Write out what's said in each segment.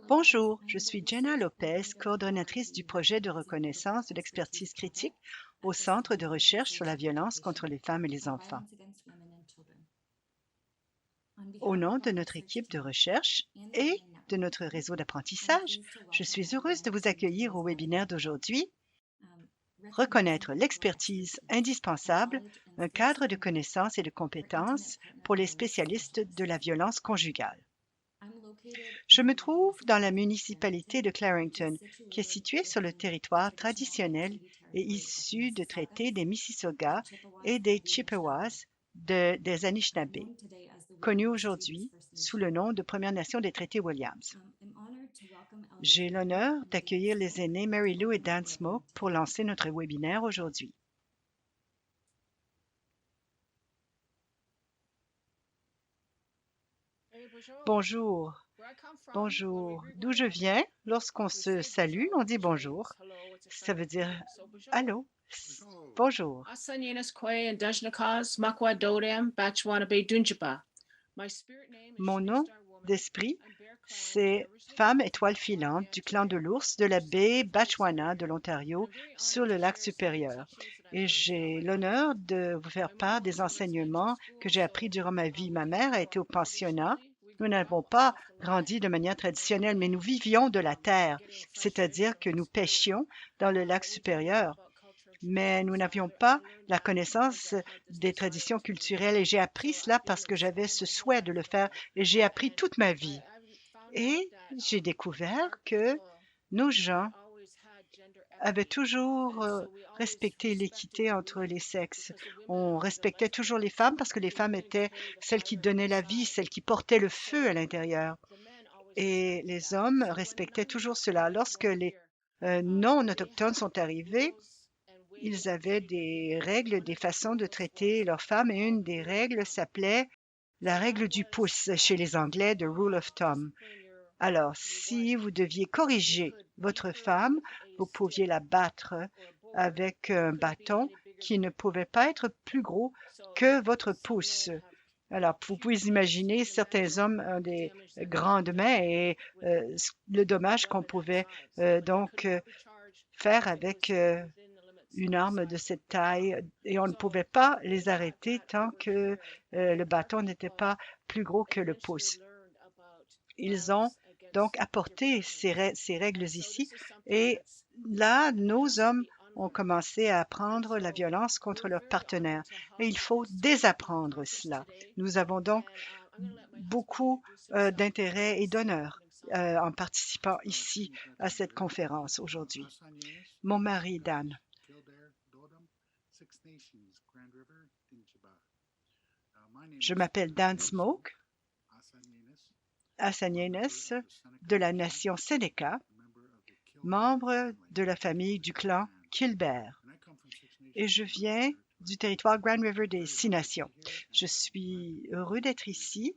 Bonjour, je suis Jenna Lopez, coordonnatrice du projet de reconnaissance de l'expertise critique au Centre de recherche sur la violence contre les femmes et les enfants. Au nom de notre équipe de recherche et de notre réseau d'apprentissage, je suis heureuse de vous accueillir au webinaire d'aujourd'hui. Reconnaître l'expertise indispensable, un cadre de connaissances et de compétences pour les spécialistes de la violence conjugale. Je me trouve dans la municipalité de Clarington, qui est située sur le territoire traditionnel et issu de traités des Mississauga et des Chippewas des Anishinaabe, connus aujourd'hui sous le nom de Première Nation des traités Williams. J'ai l'honneur d'accueillir les aînés Mary Lou et Dan Smoke pour lancer notre webinaire aujourd'hui. Bonjour. Bonjour. D'où je viens, lorsqu'on se salue, on dit bonjour. Ça veut dire allô. Bonjour. Mon nom d'esprit, c'est Femme étoile filante du clan de l'ours de la baie Batchwana de l'Ontario sur le lac supérieur. Et j'ai l'honneur de vous faire part des enseignements que j'ai appris durant ma vie. Ma mère a été au pensionnat. Nous n'avons pas grandi de manière traditionnelle, mais nous vivions de la terre, c'est-à-dire que nous pêchions dans le lac supérieur. Mais nous n'avions pas la connaissance des traditions culturelles et j'ai appris cela parce que j'avais ce souhait de le faire et j'ai appris toute ma vie. Et j'ai découvert que nos gens avaient toujours respecté l'équité entre les sexes. On respectait toujours les femmes parce que les femmes étaient celles qui donnaient la vie, celles qui portaient le feu à l'intérieur. Et les hommes respectaient toujours cela. Lorsque les non-autochtones sont arrivés, ils avaient des règles, des façons de traiter leurs femmes et une des règles s'appelait la règle du pouce chez les Anglais, the rule of thumb. Alors, si vous deviez corriger votre femme, vous pouviez la battre avec un bâton qui ne pouvait pas être plus gros que votre pouce. Alors, vous pouvez imaginer, certains hommes ont des grandes mains et le dommage qu'on pouvait faire avec une arme de cette taille et on ne pouvait pas les arrêter tant que le bâton n'était pas plus gros que le pouce. Ils ont donc apporté ces règles ici et là, nos hommes ont commencé à apprendre la violence contre leurs partenaires et il faut désapprendre cela. Nous avons donc beaucoup d'intérêt et d'honneur en participant ici à cette conférence aujourd'hui. Mon mari, Dan. Je m'appelle Dan Smoke, Assanienes de la nation Seneca, membre de la famille du clan Killbear. Et je viens du territoire Grand River des Six Nations. Je suis heureux d'être ici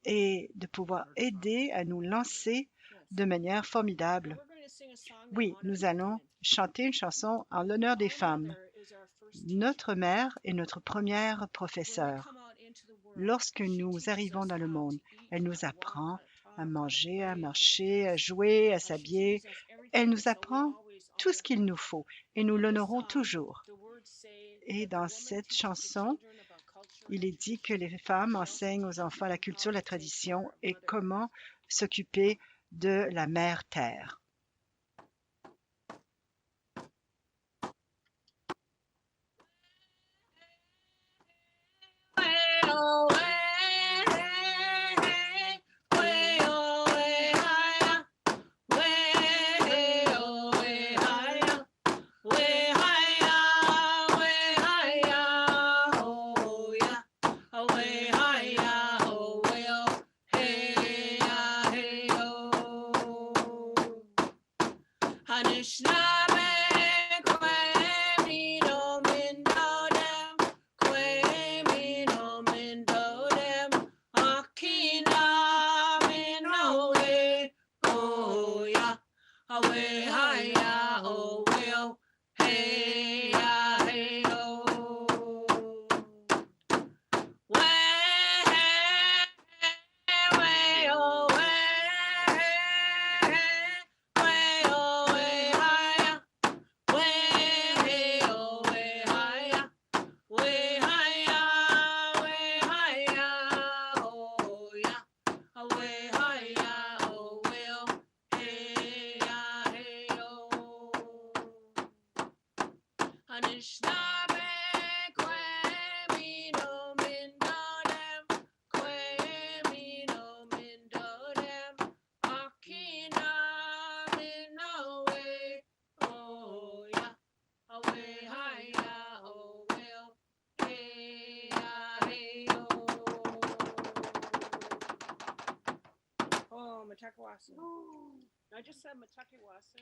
et de pouvoir aider à nous lancer de manière formidable. Oui, nous allons chanter une chanson en l'honneur des femmes. Notre mère est notre première professeure. Lorsque nous arrivons dans le monde, elle nous apprend à manger, à marcher, à jouer, à s'habiller. Elle nous apprend tout ce qu'il nous faut et nous l'honorons toujours. Et dans cette chanson, il est dit que les femmes enseignent aux enfants la culture, la tradition et comment s'occuper de la mère terre.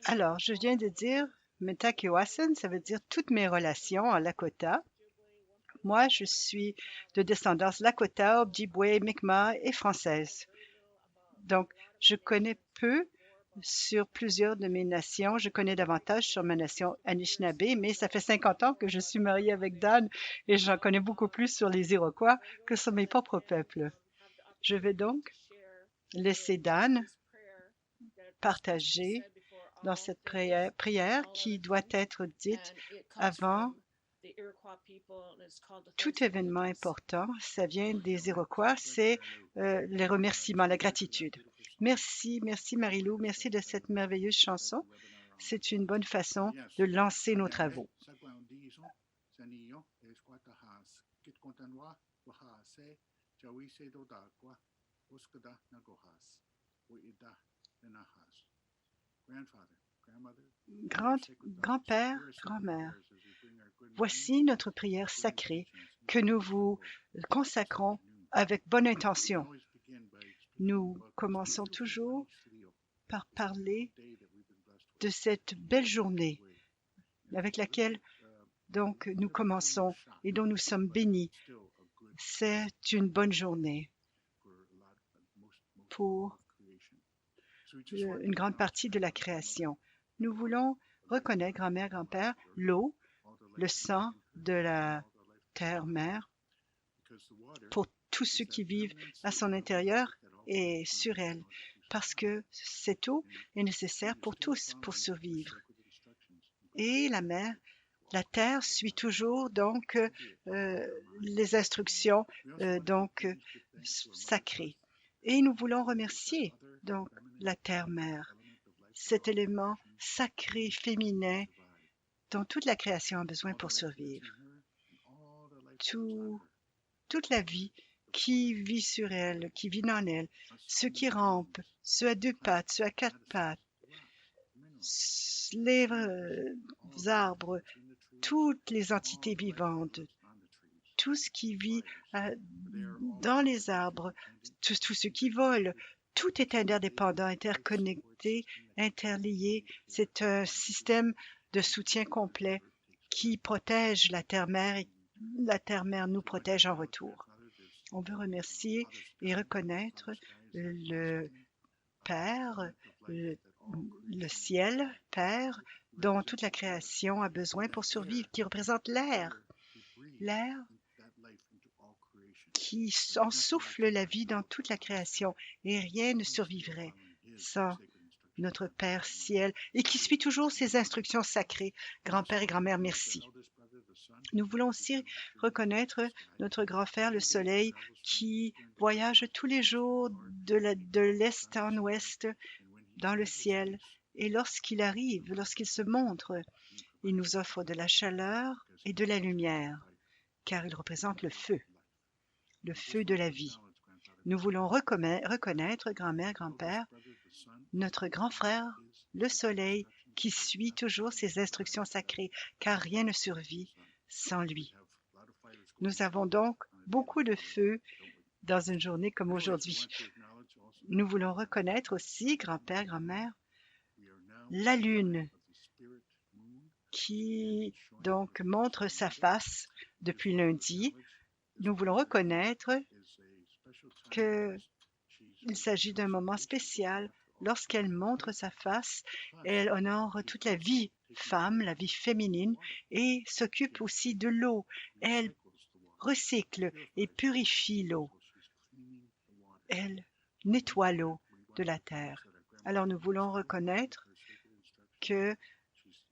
Alors, je viens de dire Metakewasin, ça veut dire toutes mes relations en Lakota. Moi, je suis de descendance Lakota, Ojibwe, Mi'kmaq et française. Donc, je connais peu sur plusieurs de mes nations. Je connais davantage sur ma nation Anishinaabe, mais ça fait 50 ans que je suis mariée avec Dan et j'en connais beaucoup plus sur les Iroquois que sur mes propres peuples. Je vais donc laisser Dan partager dans cette prière qui doit être dite avant tout événement important. Ça vient des Iroquois, c'est les remerciements, la gratitude. Merci, merci Marie-Lou, merci de cette merveilleuse chanson. C'est une bonne façon de lancer nos travaux. Grand-père, grand-mère, voici notre prière sacrée que nous vous consacrons avec bonne intention. Nous commençons toujours par parler de cette belle journée avec laquelle donc nous commençons et dont nous sommes bénis. C'est une bonne journée pour une grande partie de la création. Nous voulons reconnaître, grand-mère, grand-père, l'eau, le sang de la terre-mère pour tous ceux qui vivent à son intérieur et sur elle, parce que cette eau est nécessaire pour tous pour survivre. Et la mer, la terre suit toujours donc les instructions sacrées. Et nous voulons remercier donc la terre-mère, cet élément sacré féminin dont toute la création a besoin pour survivre. Toute la vie qui vit sur elle, qui vit dans elle, ceux qui rampent, ceux à deux pattes, ceux à quatre pattes, les arbres, toutes les entités vivantes, tout ce qui vit dans les arbres, tout ce qui vole, tout est interdépendant, interconnecté, interlié. C'est un système de soutien complet qui protège la terre-mère et la terre-mère nous protège en retour. On veut remercier et reconnaître le Père, le ciel, Père, dont toute la création a besoin pour survivre, qui représente l'air qui ensouffle la vie dans toute la création, et rien ne survivrait sans notre Père ciel, et qui suit toujours ses instructions sacrées. Grand-père et grand-mère, merci. Nous voulons aussi reconnaître notre grand frère, le soleil, qui voyage tous les jours de l'est en ouest dans le ciel. Et lorsqu'il arrive, lorsqu'il se montre, il nous offre de la chaleur et de la lumière, car il représente le feu de la vie. Nous voulons reconnaître, grand-mère, grand-père, notre grand frère, le soleil, qui suit toujours ses instructions sacrées, car rien ne survit sans lui. Nous avons donc beaucoup de feu dans une journée comme aujourd'hui. Nous voulons reconnaître aussi, grand-père, grand-mère, la lune qui donc montre sa face depuis lundi. Nous voulons reconnaître qu'il s'agit d'un moment spécial. Lorsqu'elle montre sa face, elle honore toute la vie femme, la vie féminine, et s'occupe aussi de l'eau. Elle recycle et purifie l'eau. Elle nettoie l'eau de la terre. Alors nous voulons reconnaître que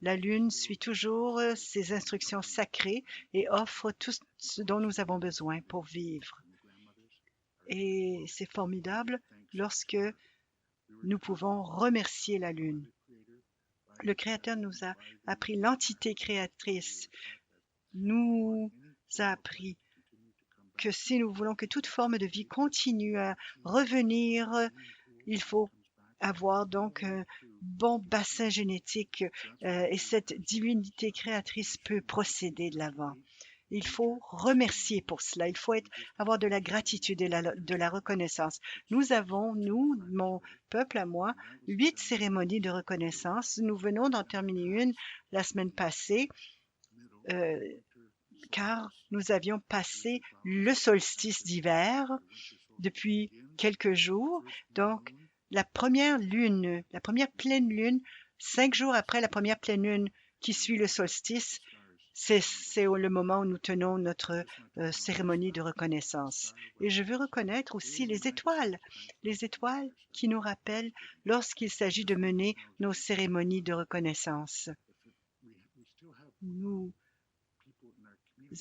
la lune suit toujours ses instructions sacrées et offre tout ce dont nous avons besoin pour vivre. Et c'est formidable lorsque nous pouvons remercier la lune. Le Créateur nous a appris, l'entité créatrice nous a appris que si nous voulons que toute forme de vie continue à revenir, il faut avoir donc un bon bassin génétique et cette divinité créatrice peut procéder de l'avant. Il faut remercier pour cela. Il faut avoir de la gratitude et de la reconnaissance. Nous avons, mon peuple à moi, 8 cérémonies de reconnaissance. Nous venons d'en terminer une la semaine passée, car nous avions passé le solstice d'hiver depuis quelques jours. Donc, la première pleine lune, 5 jours après la première pleine lune qui suit le solstice, c'est le moment où nous tenons notre cérémonie de reconnaissance. Et je veux reconnaître aussi les étoiles qui nous rappellent lorsqu'il s'agit de mener nos cérémonies de reconnaissance. Nous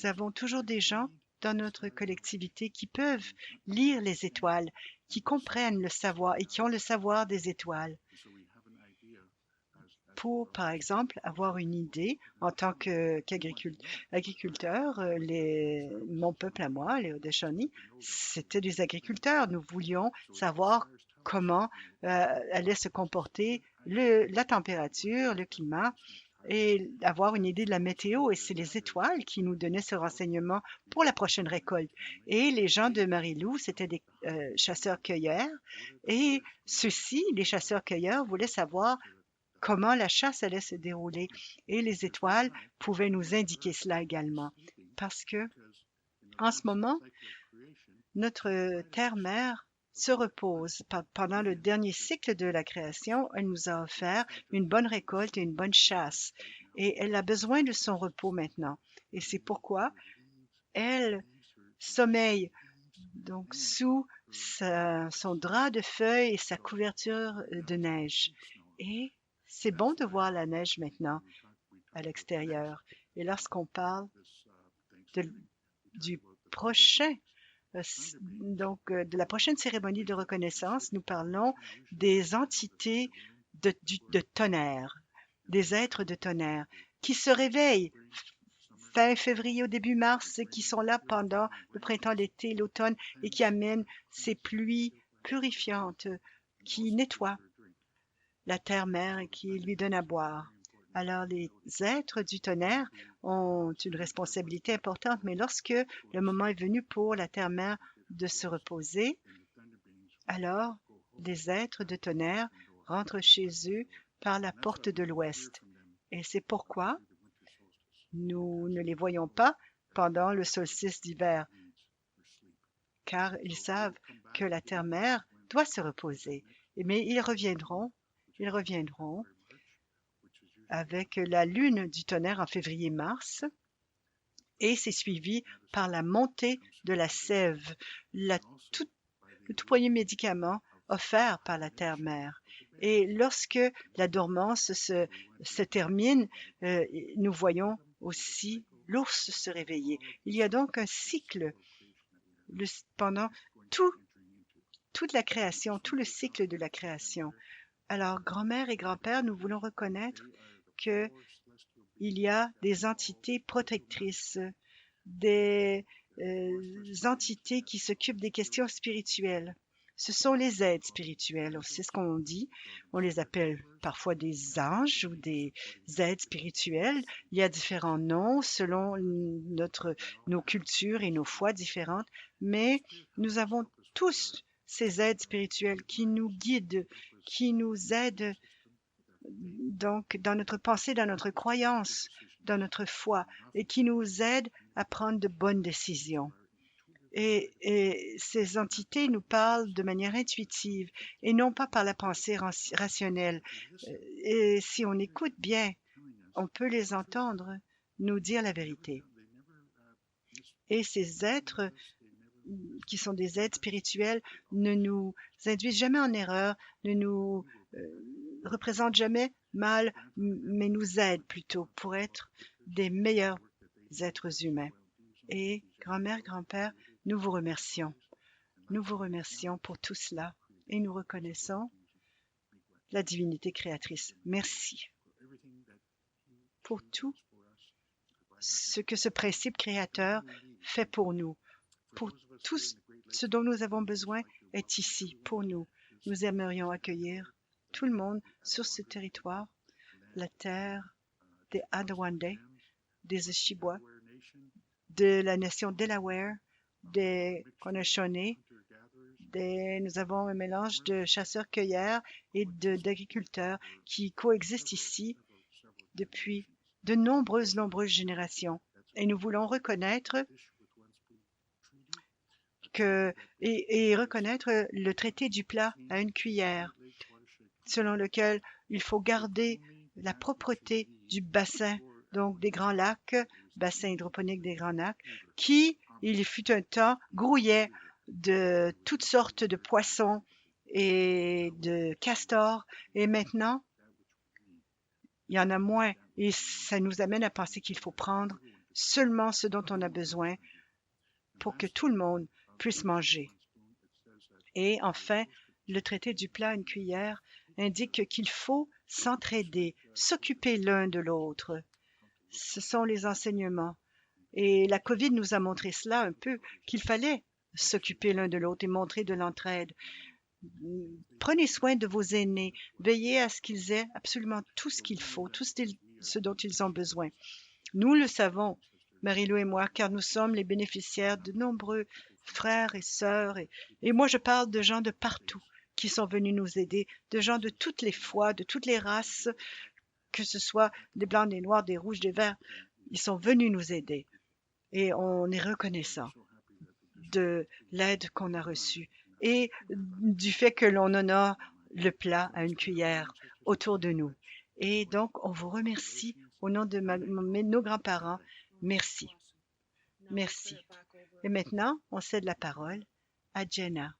avons toujours des gens dans notre collectivité qui peuvent lire les étoiles, qui comprennent le savoir et qui ont le savoir des étoiles. Pour, par exemple, avoir une idée en tant qu'agriculteur, mon peuple à moi, les Haudéshawnies, c'était des agriculteurs. Nous voulions savoir comment allait se comporter la température, le climat, et avoir une idée de la météo. Et c'est les étoiles qui nous donnaient ce renseignement pour la prochaine récolte. Et les gens de Marie-Lou, c'était des chasseurs-cueilleurs. Et ceux-ci, les chasseurs-cueilleurs, voulaient savoir comment la chasse allait se dérouler. Et les étoiles pouvaient nous indiquer cela également. Parce que, en ce moment, notre terre-mère se repose. Pendant le dernier cycle de la création, elle nous a offert une bonne récolte et une bonne chasse. Et elle a besoin de son repos maintenant. Et c'est pourquoi elle sommeille donc sous son drap de feuilles et sa couverture de neige. Et c'est bon de voir la neige maintenant à l'extérieur. Et lorsqu'on parle du prochain de la prochaine cérémonie de reconnaissance, nous parlons des entités de tonnerre, des êtres de tonnerre qui se réveillent fin février au début mars, qui sont là pendant le printemps, l'été, l'automne et qui amènent ces pluies purifiantes qui nettoient la terre-mère et qui lui donnent à boire. Alors, les êtres du tonnerre ont une responsabilité importante, mais lorsque le moment est venu pour la terre-mère de se reposer, alors les êtres de tonnerre rentrent chez eux par la porte de l'ouest. Et c'est pourquoi nous ne les voyons pas pendant le solstice d'hiver, car ils savent que la terre-mère doit se reposer. Mais ils reviendront avec la lune du tonnerre en février-mars, et c'est suivi par la montée de la sève, le tout premier médicament offert par la terre-mère. Et lorsque la dormance se termine, nous voyons aussi l'ours se réveiller. Il y a donc un cycle pendant toute la création, tout le cycle de la création. Alors, grand-mère et grand-père, nous voulons reconnaître qu'il y a des entités protectrices, des entités qui s'occupent des questions spirituelles. Ce sont les aides spirituelles, c'est ce qu'on dit. On les appelle parfois des anges ou des aides spirituelles. Il y a différents noms selon nos cultures et nos foi différentes, mais nous avons tous ces aides spirituelles qui nous guident, qui nous aident donc dans notre pensée, dans notre croyance, dans notre foi, et qui nous aident à prendre de bonnes décisions. Et ces entités nous parlent de manière intuitive et non pas par la pensée rationnelle. Et si on écoute bien, on peut les entendre nous dire la vérité. Et ces êtres qui sont des aides spirituelles ne nous induisent jamais en erreur, ne nous représentent jamais mal, mais nous aident plutôt pour être des meilleurs êtres humains. Et grand-mère, grand-père, nous vous remercions. Nous vous remercions pour tout cela et nous reconnaissons la divinité créatrice. Merci pour tout ce que ce principe créateur fait pour nous. Pour tout ce dont nous avons besoin est ici pour nous. Nous aimerions accueillir tout le monde sur ce territoire, la terre des Adawande, des Ojibwa, de la nation Delaware, des Conestoga. Nous avons un mélange de chasseurs-cueilleurs et d'agriculteurs qui coexistent ici depuis de nombreuses générations. Et nous voulons reconnaître reconnaître le traité du plat à une cuillère, selon lequel il faut garder la propreté du bassin, donc des grands lacs, bassin hydroponique des grands lacs, qui, il fut un temps, grouillait de toutes sortes de poissons et de castors, et maintenant, il y en a moins, et ça nous amène à penser qu'il faut prendre seulement ce dont on a besoin pour que tout le monde puisse manger. Et enfin, le traité du plat à une cuillère indique qu'il faut s'entraider, s'occuper l'un de l'autre. Ce sont les enseignements. Et la COVID nous a montré cela un peu, qu'il fallait s'occuper l'un de l'autre et montrer de l'entraide. Prenez soin de vos aînés, veillez à ce qu'ils aient absolument tout ce qu'il faut, tout ce dont ils ont besoin. Nous le savons, Marie-Lou et moi, car nous sommes les bénéficiaires de nombreux frères et sœurs, et moi je parle de gens de partout qui sont venus nous aider, de gens de toutes les foi, de toutes les races, que ce soit des blancs, des noirs, des rouges, des verts, ils sont venus nous aider. Et on est reconnaissant de l'aide qu'on a reçue et du fait que l'on honore le plat à une cuillère autour de nous. Et donc, on vous remercie au nom de nos grands-parents. Merci. Merci. Et maintenant, on cède la parole à Jenna.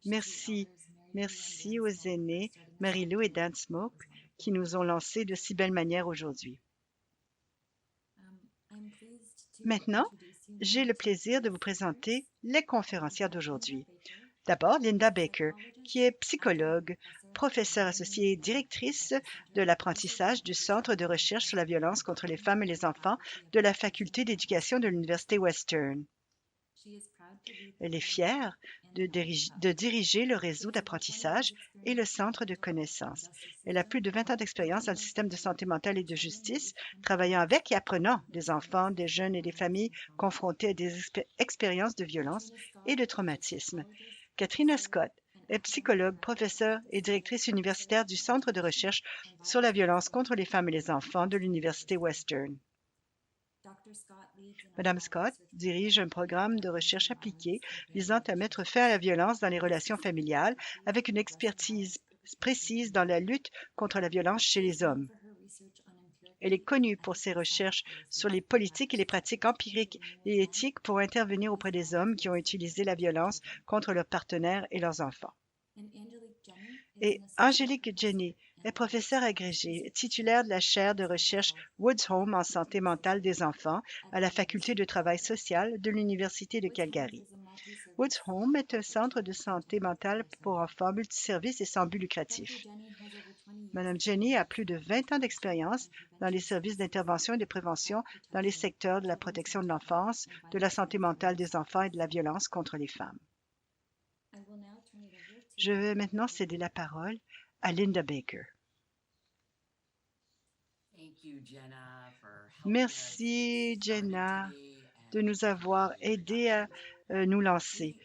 Merci. Merci aux aînés, Marie-Lou et Dan Smoke, qui nous ont lancés de si belle manière aujourd'hui. Maintenant, j'ai le plaisir de vous présenter les conférencières d'aujourd'hui. D'abord, Linda Baker, qui est psychologue, professeure associée et directrice de l'apprentissage du Centre de recherche sur la violence contre les femmes et les enfants de la Faculté d'éducation de l'Université Western. Elle est fière de diriger le réseau d'apprentissage et le centre de connaissances. Elle a plus de 20 ans d'expérience dans le système de santé mentale et de justice, travaillant avec et apprenant des enfants, des jeunes et des familles confrontés à des expériences de violence et de traumatisme. Katrina Scott est psychologue, professeure et directrice universitaire du Centre de recherche sur la violence contre les femmes et les enfants de l'Université Western. Madame Scott dirige un programme de recherche appliquée visant à mettre fin à la violence dans les relations familiales avec une expertise précise dans la lutte contre la violence chez les hommes. Elle est connue pour ses recherches sur les politiques et les pratiques empiriques et éthiques pour intervenir auprès des hommes qui ont utilisé la violence contre leurs partenaires et leurs enfants. Et Angélique Jenny est professeure agrégée, titulaire de la chaire de recherche Woods Home en santé mentale des enfants à la Faculté de travail social de l'Université de Calgary. Woods Home est un centre de santé mentale pour enfants multiservices et sans but lucratif. Madame Jenny a plus de 20 ans d'expérience dans les services d'intervention et de prévention dans les secteurs de la protection de l'enfance, de la santé mentale des enfants et de la violence contre les femmes. Je vais maintenant céder la parole à Linda Baker. Merci, Jenna, de nous avoir aidés à nous lancer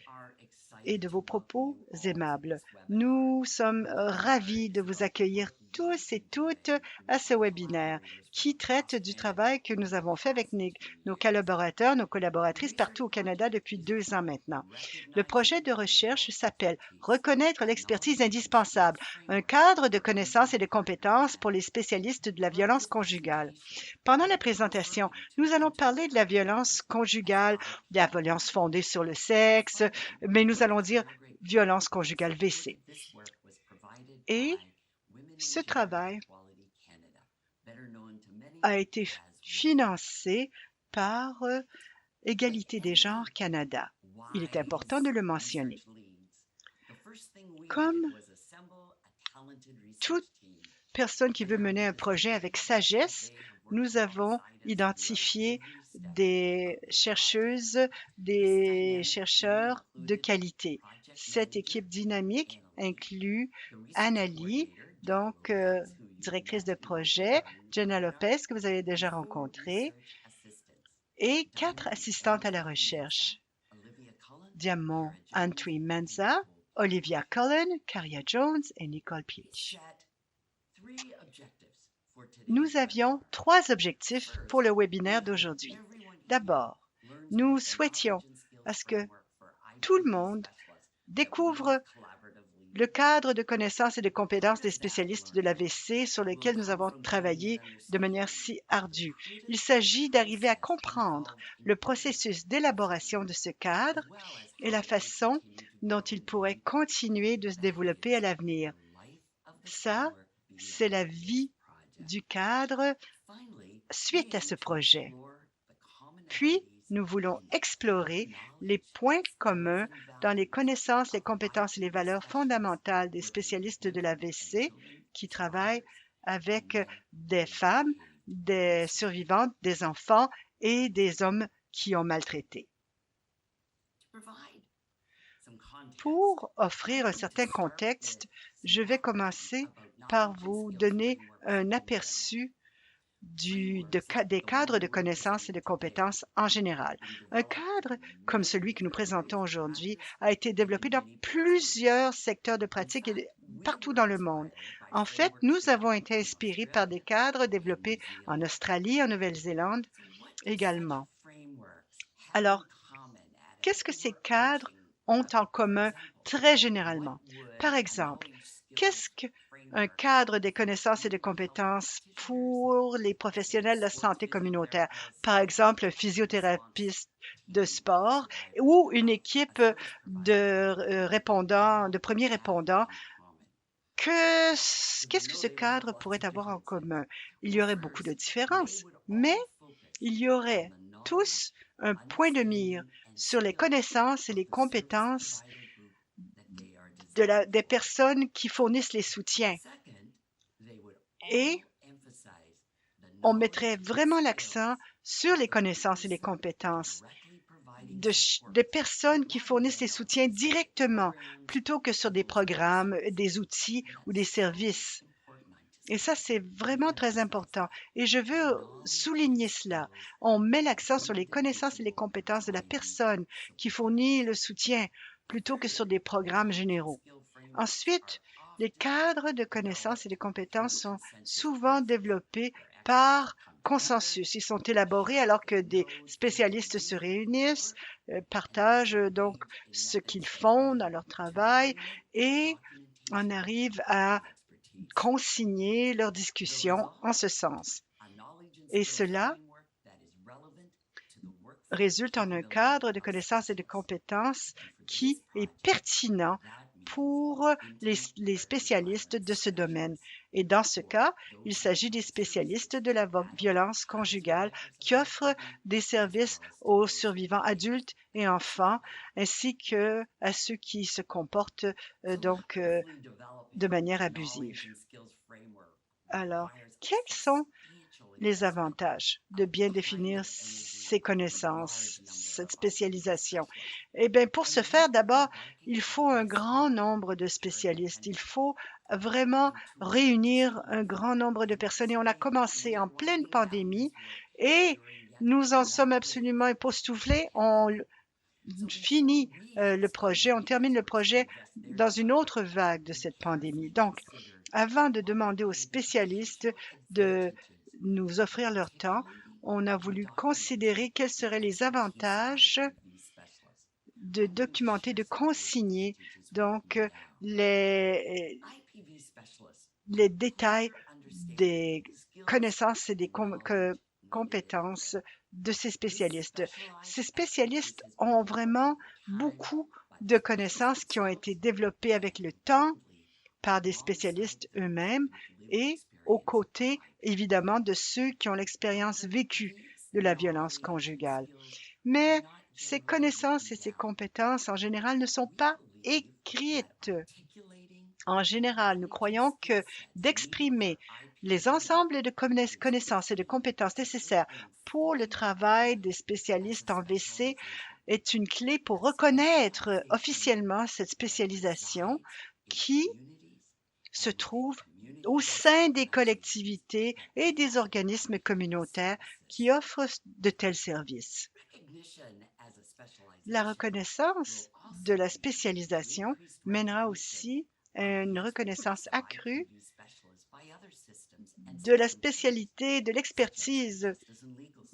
et de vos propos aimables. Nous sommes ravis de vous accueillir tous et toutes à ce webinaire qui traite du travail que nous avons fait avec nos collaborateurs, nos collaboratrices partout au Canada depuis 2 ans maintenant. Le projet de recherche s'appelle « Reconnaître l'expertise indispensable, un cadre de connaissances et de compétences pour les spécialistes de la violence conjugale ». Pendant la présentation, nous allons parler de la violence conjugale, de la violence fondée sur le sexe, mais nous allons dire violence conjugale VC. Et ce travail a été financé par Égalité des genres Canada. Il est important de le mentionner. Comme toute personne qui veut mener un projet avec sagesse, nous avons identifié des chercheuses, des chercheurs de qualité. Cette équipe dynamique inclut Annalie, Donc, directrice de projet, Jenna Lopez, que vous avez déjà rencontrée, et 4 assistantes à la recherche. Diamond Antwi Menza, Olivia Cullen, Karia Jones et Nicole Peach. Nous avions 3 objectifs pour le webinaire d'aujourd'hui. D'abord, nous souhaitions à ce que tout le monde découvre le cadre de connaissances et de compétences des spécialistes de l'AVC sur lesquels nous avons travaillé de manière si ardue. Il s'agit d'arriver à comprendre le processus d'élaboration de ce cadre et la façon dont il pourrait continuer de se développer à l'avenir. Ça, c'est la vie du cadre suite à ce projet. Puis, nous voulons explorer les points communs dans les connaissances, les compétences et les valeurs fondamentales des spécialistes de l'AVC qui travaillent avec des femmes, des survivantes, des enfants et des hommes qui ont maltraité. Pour offrir un certain contexte, je vais commencer par vous donner un aperçu des cadres de connaissances et de compétences en général. Un cadre comme celui que nous présentons aujourd'hui a été développé dans plusieurs secteurs de pratique et partout dans le monde. En fait, nous avons été inspirés par des cadres développés en Australie, en Nouvelle-Zélande également. Alors, qu'est-ce que ces cadres ont en commun très généralement? Par exemple, qu'est-ce qu'un cadre des connaissances et des compétences pour les professionnels de la santé communautaire? Par exemple, un physiothérapeute de sport ou une équipe de premiers répondants. Qu'est-ce que ce cadre pourrait avoir en commun? Il y aurait beaucoup de différences, mais il y aurait tous un point de mire sur les connaissances et les compétences des personnes qui fournissent les soutiens. Et on mettrait vraiment l'accent sur les connaissances et les compétences des personnes qui fournissent les soutiens directement plutôt que sur des programmes, des outils ou des services. Et ça, c'est vraiment très important. Et je veux souligner cela. On met l'accent sur les connaissances et les compétences de la personne qui fournit le soutien plutôt que sur des programmes généraux. Ensuite, les cadres de connaissances et de compétences sont souvent développés par consensus. Ils sont élaborés alors que des spécialistes se réunissent, partagent donc ce qu'ils font dans leur travail et on arrive à consigner leurs discussions en ce sens. Et cela résulte en un cadre de connaissances et de compétences qui est pertinent pour les spécialistes de ce domaine. Et dans ce cas, il s'agit des spécialistes de la violence conjugale qui offrent des services aux survivants adultes et enfants, ainsi que à ceux qui se comportent de manière abusive. Alors, quels sont les avantages de bien définir ces connaissances, cette spécialisation? Eh bien, pour ce faire, d'abord, il faut un grand nombre de spécialistes. Il faut vraiment réunir un grand nombre de personnes. Et on a commencé en pleine pandémie et nous en sommes absolument époustouflés. On finit le projet, on termine le projet dans une autre vague de cette pandémie. Donc, avant de demander aux spécialistes de nous offrir leur temps, on a voulu considérer quels seraient les avantages de documenter, de consigner donc les détails des connaissances et des compétences de ces spécialistes. Ces spécialistes ont vraiment beaucoup de connaissances qui ont été développées avec le temps par des spécialistes eux-mêmes et aux côtés, évidemment, de ceux qui ont l'expérience vécue de la violence conjugale. Mais ces connaissances et ces compétences, en général, ne sont pas écrites. En général, nous croyons que d'exprimer les ensembles de connaissances et de compétences nécessaires pour le travail des spécialistes en VC est une clé pour reconnaître officiellement cette spécialisation qui se trouve au sein des collectivités et des organismes communautaires qui offrent de tels services. La reconnaissance de la spécialisation mènera aussi à une reconnaissance accrue de la spécialité, de l'expertise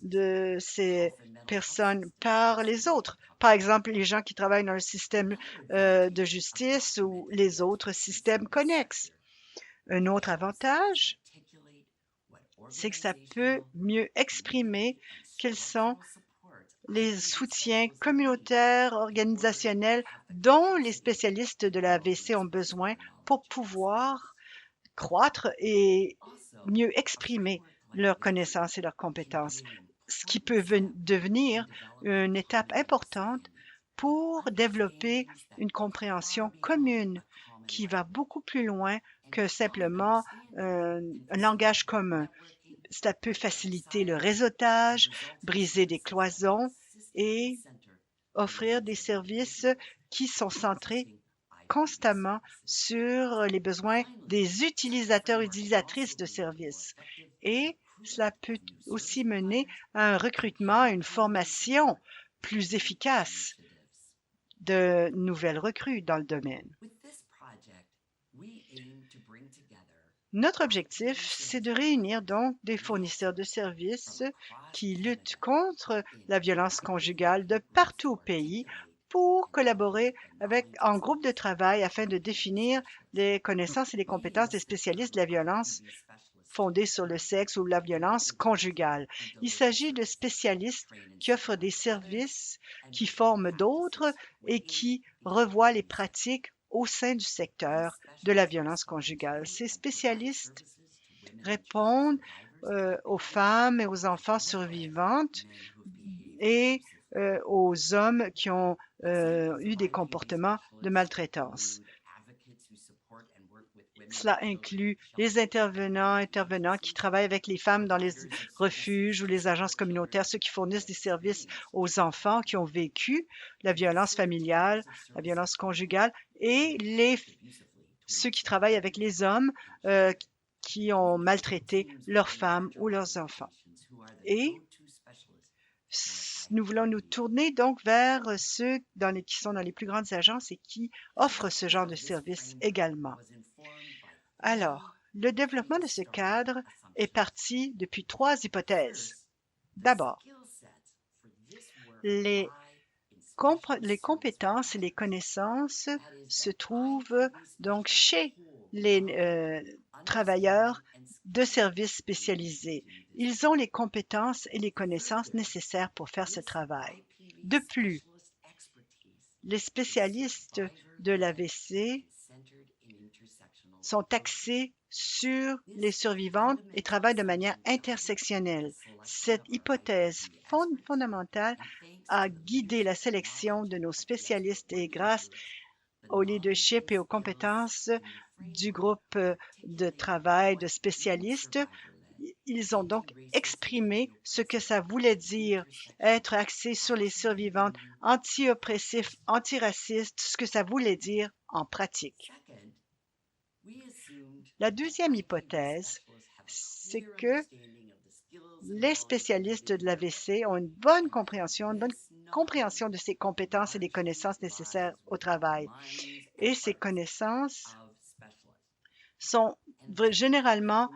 de ces personnes par les autres. Par exemple, les gens qui travaillent dans le système de justice ou les autres systèmes connexes. Un autre avantage, c'est que ça peut mieux exprimer quels sont les soutiens communautaires, organisationnels dont les spécialistes de la AVC ont besoin pour pouvoir croître et mieux exprimer leurs connaissances et leurs compétences, ce qui peut devenir une étape importante pour développer une compréhension commune qui va beaucoup plus loin que simplement un langage commun. Cela peut faciliter le réseautage, briser des cloisons et offrir des services qui sont centrés constamment sur les besoins des utilisateurs et utilisatrices de services. Et cela peut aussi mener à un recrutement, à une formation plus efficace de nouvelles recrues dans le domaine. Notre objectif, c'est de réunir donc des fournisseurs de services qui luttent contre la violence conjugale de partout au pays pour collaborer en groupe de travail afin de définir les connaissances et les compétences des spécialistes de la violence fondée sur le sexe ou la violence conjugale. Il s'agit de spécialistes qui offrent des services, qui forment d'autres et qui revoient les pratiques au sein du secteur de la violence conjugale. Ces spécialistes répondent aux femmes et aux enfants survivantes et aux hommes qui ont eu des comportements de maltraitance. Cela inclut les intervenants qui travaillent avec les femmes dans les refuges ou les agences communautaires, ceux qui fournissent des services aux enfants qui ont vécu la violence familiale, la violence conjugale, et ceux qui travaillent avec les hommes qui ont maltraité leurs femmes ou leurs enfants. Et nous voulons nous tourner donc vers ceux qui sont dans les plus grandes agences et qui offrent ce genre de services également. Alors, le développement de ce cadre est parti depuis 3 hypothèses. D'abord, les compétences et les connaissances se trouvent donc chez les travailleurs de services spécialisés. Ils ont les compétences et les connaissances nécessaires pour faire ce travail. De plus, les spécialistes de l'AVC sont axés sur les survivantes et travaillent de manière intersectionnelle. Cette hypothèse fondamentale a guidé la sélection de nos spécialistes et grâce au leadership et aux compétences du groupe de travail de spécialistes, ils ont donc exprimé ce que ça voulait dire être axé sur les survivantes, anti-oppressifs, antiracistes, ce que ça voulait dire en pratique. La deuxième hypothèse, c'est que les spécialistes de l'AVC ont une bonne compréhension de ces compétences et des connaissances nécessaires au travail. Et ces connaissances sont généralement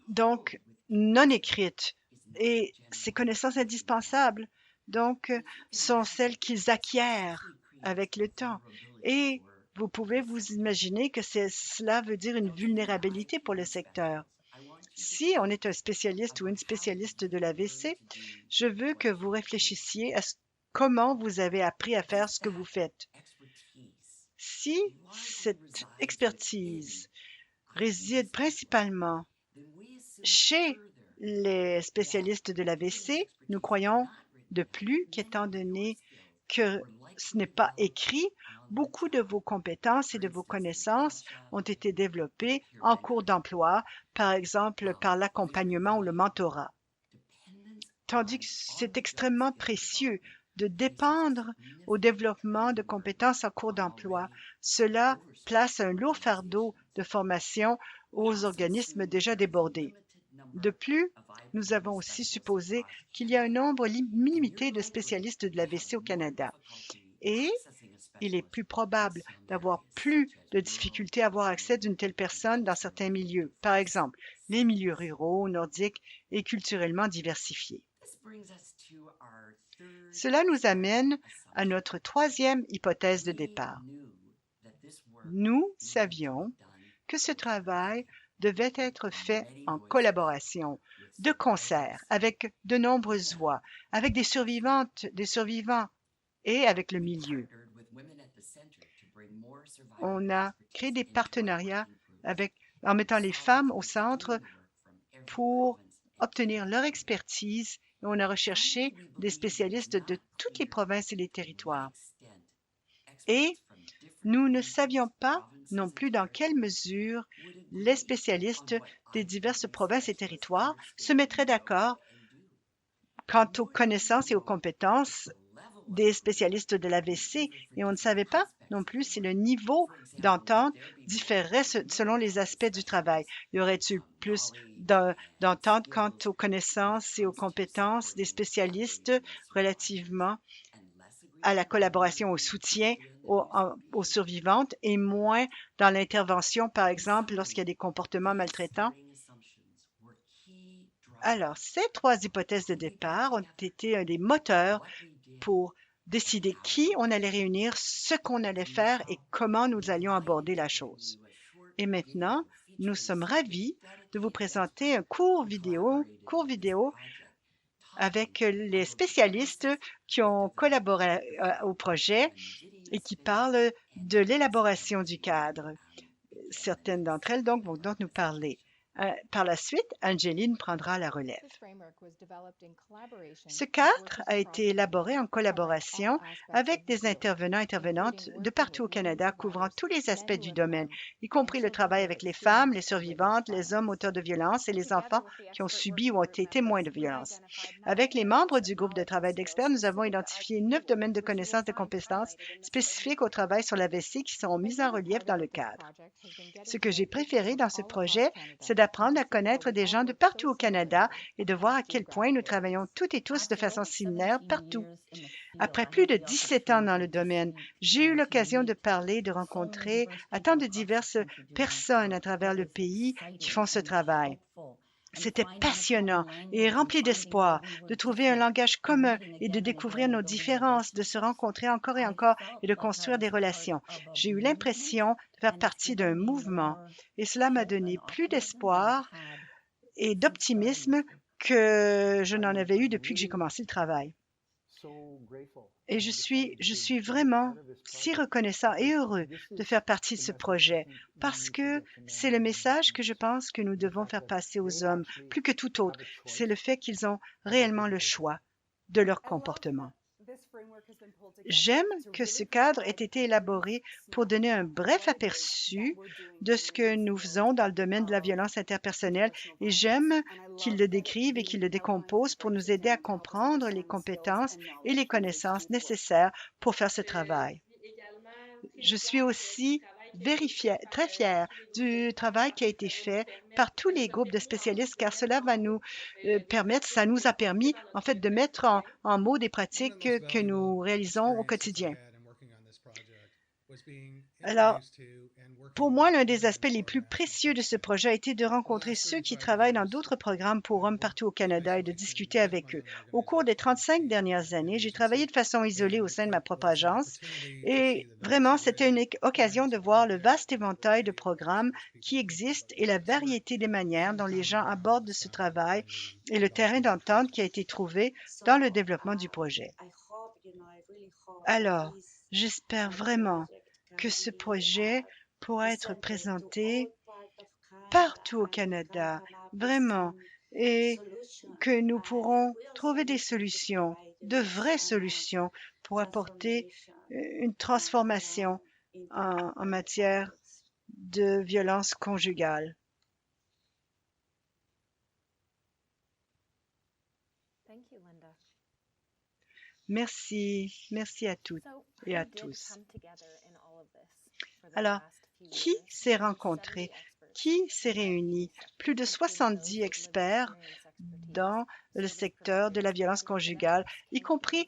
donc non écrites. Et ces connaissances indispensables donc sont celles qu'ils acquièrent avec le temps. Et vous pouvez vous imaginer que cela veut dire une vulnérabilité pour le secteur. Si on est un spécialiste ou une spécialiste de l'AVC, je veux que vous réfléchissiez à comment vous avez appris à faire ce que vous faites. Si cette expertise réside principalement chez les spécialistes de l'AVC, nous croyons de plus qu'étant donné que ce n'est pas écrit, beaucoup de vos compétences et de vos connaissances ont été développées en cours d'emploi, par exemple par l'accompagnement ou le mentorat. Tandis que c'est extrêmement précieux de dépendre au développement de compétences en cours d'emploi. Cela place un lourd fardeau de formation aux organismes déjà débordés. De plus, nous avons aussi supposé qu'il y a un nombre limité de spécialistes de l'AVC au Canada et il est plus probable d'avoir plus de difficultés à avoir accès d'une telle personne dans certains milieux, par exemple les milieux ruraux, nordiques et culturellement diversifiés. Cela nous amène à notre troisième hypothèse de départ. Nous savions que ce travail devait être fait en collaboration, de concert, avec de nombreuses voix, avec des survivantes, des survivants et avec le milieu. On a créé des partenariats en mettant les femmes au centre pour obtenir leur expertise et on a recherché des spécialistes de toutes les provinces et les territoires. Et nous ne savions pas non plus dans quelle mesure les spécialistes des diverses provinces et territoires se mettraient d'accord quant aux connaissances et aux compétences des spécialistes de l'AVC et on ne savait pas non plus si le niveau d'entente différerait selon les aspects du travail. Y aurait-il plus d'entente quant aux connaissances et aux compétences des spécialistes relativement à la collaboration, au soutien aux survivantes et moins dans l'intervention, par exemple, lorsqu'il y a des comportements maltraitants? Alors, ces trois hypothèses de départ ont été un des moteurs pour décider qui on allait réunir, ce qu'on allait faire et comment nous allions aborder la chose. Et maintenant, nous sommes ravis de vous présenter un court vidéo avec les spécialistes qui ont collaboré au projet et qui parlent de l'élaboration du cadre. Certaines d'entre elles donc vont donc nous parler. Par la suite, Angeline prendra la relève. Ce cadre a été élaboré en collaboration avec des intervenants-intervenantes de partout au Canada couvrant tous les aspects du domaine, y compris le travail avec les femmes, les survivantes, les hommes auteurs de violences et les enfants qui ont subi ou ont été témoins de violences. Avec les membres du groupe de travail d'experts, nous avons identifié 9 domaines de connaissances et de compétences spécifiques au travail sur l'AVC qui seront mis en relief dans le cadre. Ce que j'ai préféré dans ce projet, c'est d'apprendre à connaître des gens de partout au Canada et de voir à quel point nous travaillons toutes et tous de façon similaire partout. Après plus de 17 ans dans le domaine, j'ai eu l'occasion de parler, de rencontrer à tant de diverses personnes à travers le pays qui font ce travail. C'était passionnant et rempli d'espoir de trouver un langage commun et de découvrir nos différences, de se rencontrer encore et encore et de construire des relations. J'ai eu l'impression de faire partie d'un mouvement et cela m'a donné plus d'espoir et d'optimisme que je n'en avais eu depuis que j'ai commencé le travail. Et je suis vraiment si reconnaissant et heureux de faire partie de ce projet parce que c'est le message que je pense que nous devons faire passer aux hommes plus que tout autre. C'est le fait qu'ils ont réellement le choix de leur comportement. J'aime que ce cadre ait été élaboré pour donner un bref aperçu de ce que nous faisons dans le domaine de la violence interpersonnelle et j'aime qu'il le décrive et qu'il le décompose pour nous aider à comprendre les compétences et les connaissances nécessaires pour faire ce travail. Je suis aussi très fière du travail qui a été fait par tous les groupes de spécialistes car cela va nous permettre, ça nous a permis en fait de mettre en mots des pratiques que nous réalisons au quotidien. Alors, pour moi, l'un des aspects les plus précieux de ce projet a été de rencontrer ceux qui travaillent dans d'autres programmes pour hommes partout au Canada et de discuter avec eux. Au cours des 35 dernières années, j'ai travaillé de façon isolée au sein de ma propre agence et vraiment, c'était une occasion de voir le vaste éventail de programmes qui existent et la variété des manières dont les gens abordent ce travail et le terrain d'entente qui a été trouvé dans le développement du projet. Alors, j'espère vraiment que ce projet pourra être présenté partout au Canada, vraiment, et que nous pourrons trouver des solutions, de vraies solutions pour apporter une transformation en matière de violence conjugale. Merci, merci à toutes et à tous. Alors, qui s'est rencontré? qui s'est réuni? Plus de 70 experts dans le secteur de la violence conjugale, y compris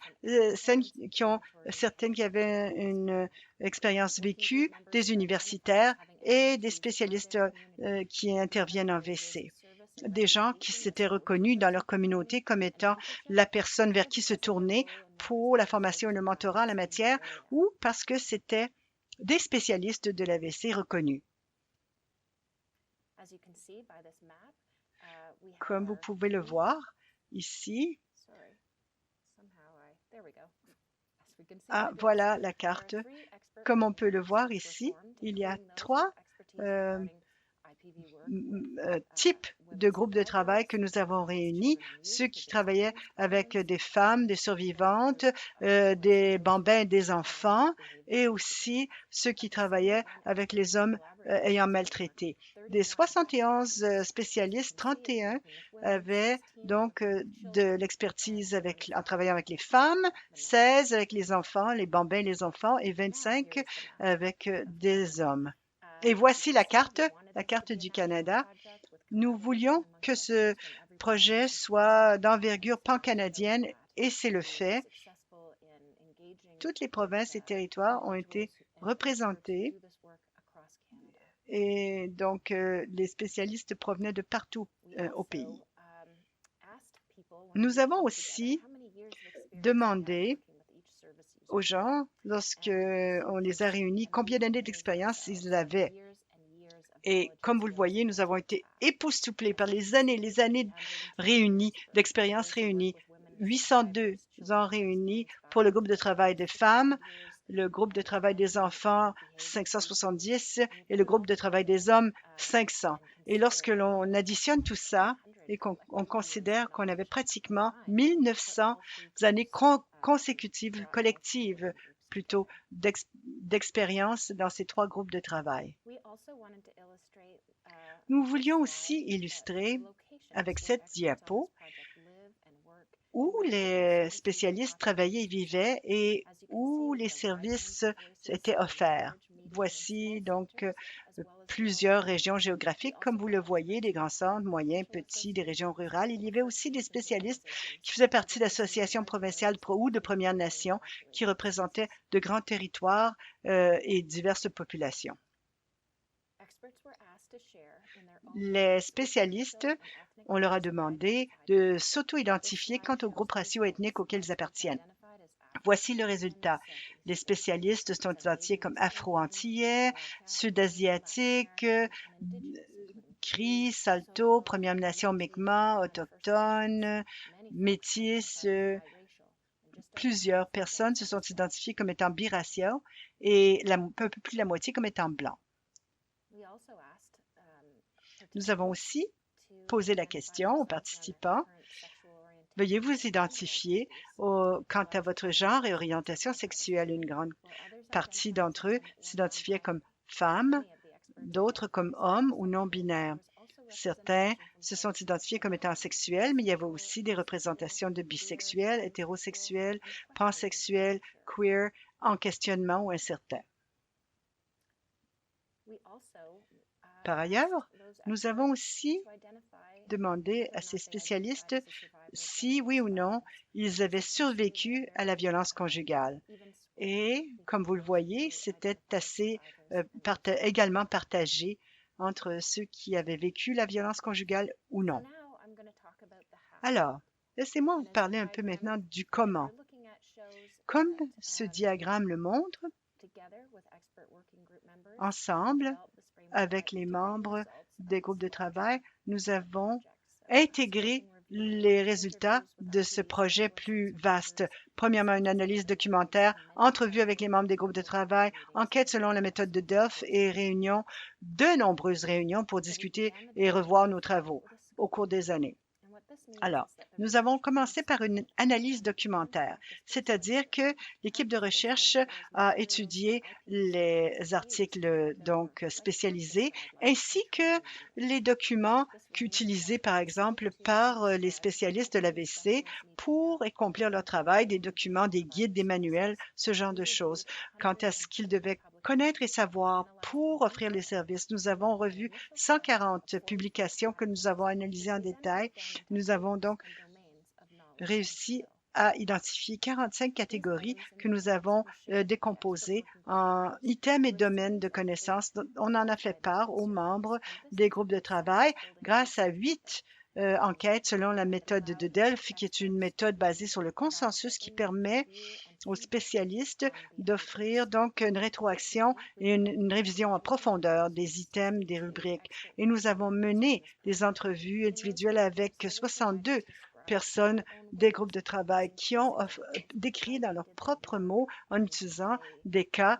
certaines qui avaient une expérience vécue, des universitaires et des spécialistes qui interviennent en WC. Des gens qui s'étaient reconnus dans leur communauté comme étant la personne vers qui se tourner pour la formation et le mentorat en la matière ou parce que c'était des spécialistes de l'AVC reconnus. Comme vous pouvez le voir ici, voilà la carte. Comme on peut le voir ici, il y a trois types de groupes de travail que nous avons réunis, ceux qui travaillaient avec des femmes, des survivantes, des bambins et des enfants, et aussi ceux qui travaillaient avec les hommes ayant maltraité. Des 71 spécialistes, 31 avaient donc de l'expertise en travaillant avec les femmes, 16 avec les enfants, les bambins et les enfants, et 25 avec des hommes. Et voici la carte du Canada. Nous voulions que ce projet soit d'envergure pan-canadienne et c'est le fait. Toutes les provinces et territoires ont été représentés et donc les spécialistes provenaient de partout au pays. Nous avons aussi demandé aux gens, lorsqu'on les a réunis, combien d'années d'expérience ils avaient. Et comme vous le voyez, nous avons été époustouflés par les années réunies, d'expériences réunies. 802 ans réunis pour le groupe de travail des femmes, le groupe de travail des enfants, 570, et le groupe de travail des hommes, 500. Et lorsque l'on additionne tout ça et qu'on considère qu'on avait pratiquement 1900 années consécutives, collectives, plutôt d'expérience dans ces trois groupes de travail. Nous voulions aussi illustrer avec cette diapo où les spécialistes travaillaient et vivaient et où les services étaient offerts. Voici donc plusieurs régions géographiques, comme vous le voyez, des grands centres, moyens, petits, des régions rurales. Il y avait aussi des spécialistes qui faisaient partie d'associations provinciales ou de Premières Nations qui représentaient de grands territoires et diverses populations. Les spécialistes, on leur a demandé de s'auto-identifier quant aux groupes raciaux ethniques auxquels ils appartiennent. Voici le résultat. Les spécialistes sont identifiés comme afro-antillais, sud-asiatiques, Cris, Saulteaux, Première Nation Mi'kmaq, autochtones, métis. Plusieurs personnes se sont identifiées comme étant biraciaux et un peu plus de la moitié comme étant blancs. Nous avons aussi posé la question aux participants. Veuillez vous identifier quant à votre genre et orientation sexuelle. Une grande partie d'entre eux s'identifiaient comme femmes, d'autres comme hommes ou non-binaires. Certains se sont identifiés comme étant sexuels, mais il y avait aussi des représentations de bisexuels, hétérosexuels, pansexuels, queer, en questionnement ou incertains. Par ailleurs, nous avons aussi demandé à ces spécialistes si, oui ou non, ils avaient survécu à la violence conjugale. Et, comme vous le voyez, c'était assez également partagé entre ceux qui avaient vécu la violence conjugale ou non. Alors, laissez-moi vous parler un peu maintenant du comment. Comme ce diagramme le montre, ensemble, avec les membres des groupes de travail, nous avons intégré les résultats de ce projet plus vaste. Premièrement, une analyse documentaire, entrevue avec les membres des groupes de travail, enquête selon la méthode de Delft et de nombreuses réunions pour discuter et revoir nos travaux au cours des années. Alors, nous avons commencé par une analyse documentaire, c'est-à-dire que l'équipe de recherche a étudié les articles donc spécialisés ainsi que les documents qu'utilisés par exemple par les spécialistes de l'AVC pour accomplir leur travail, des documents, des guides, des manuels, ce genre de choses, quant à ce qu'ils devaient connaître et savoir pour offrir les services. Nous avons revu 140 publications que nous avons analysées en détail. Nous avons donc réussi à identifier 45 catégories que nous avons décomposées en items et domaines de connaissances. On en a fait part aux membres des groupes de travail grâce à 8 enquêtes selon la méthode de Delphi, qui est une méthode basée sur le consensus qui permet aux spécialistes d'offrir donc une rétroaction et une révision en profondeur des items, des rubriques. Et nous avons mené des entrevues individuelles avec 62 personnes des groupes de travail qui ont décrit dans leurs propres mots, en utilisant des cas,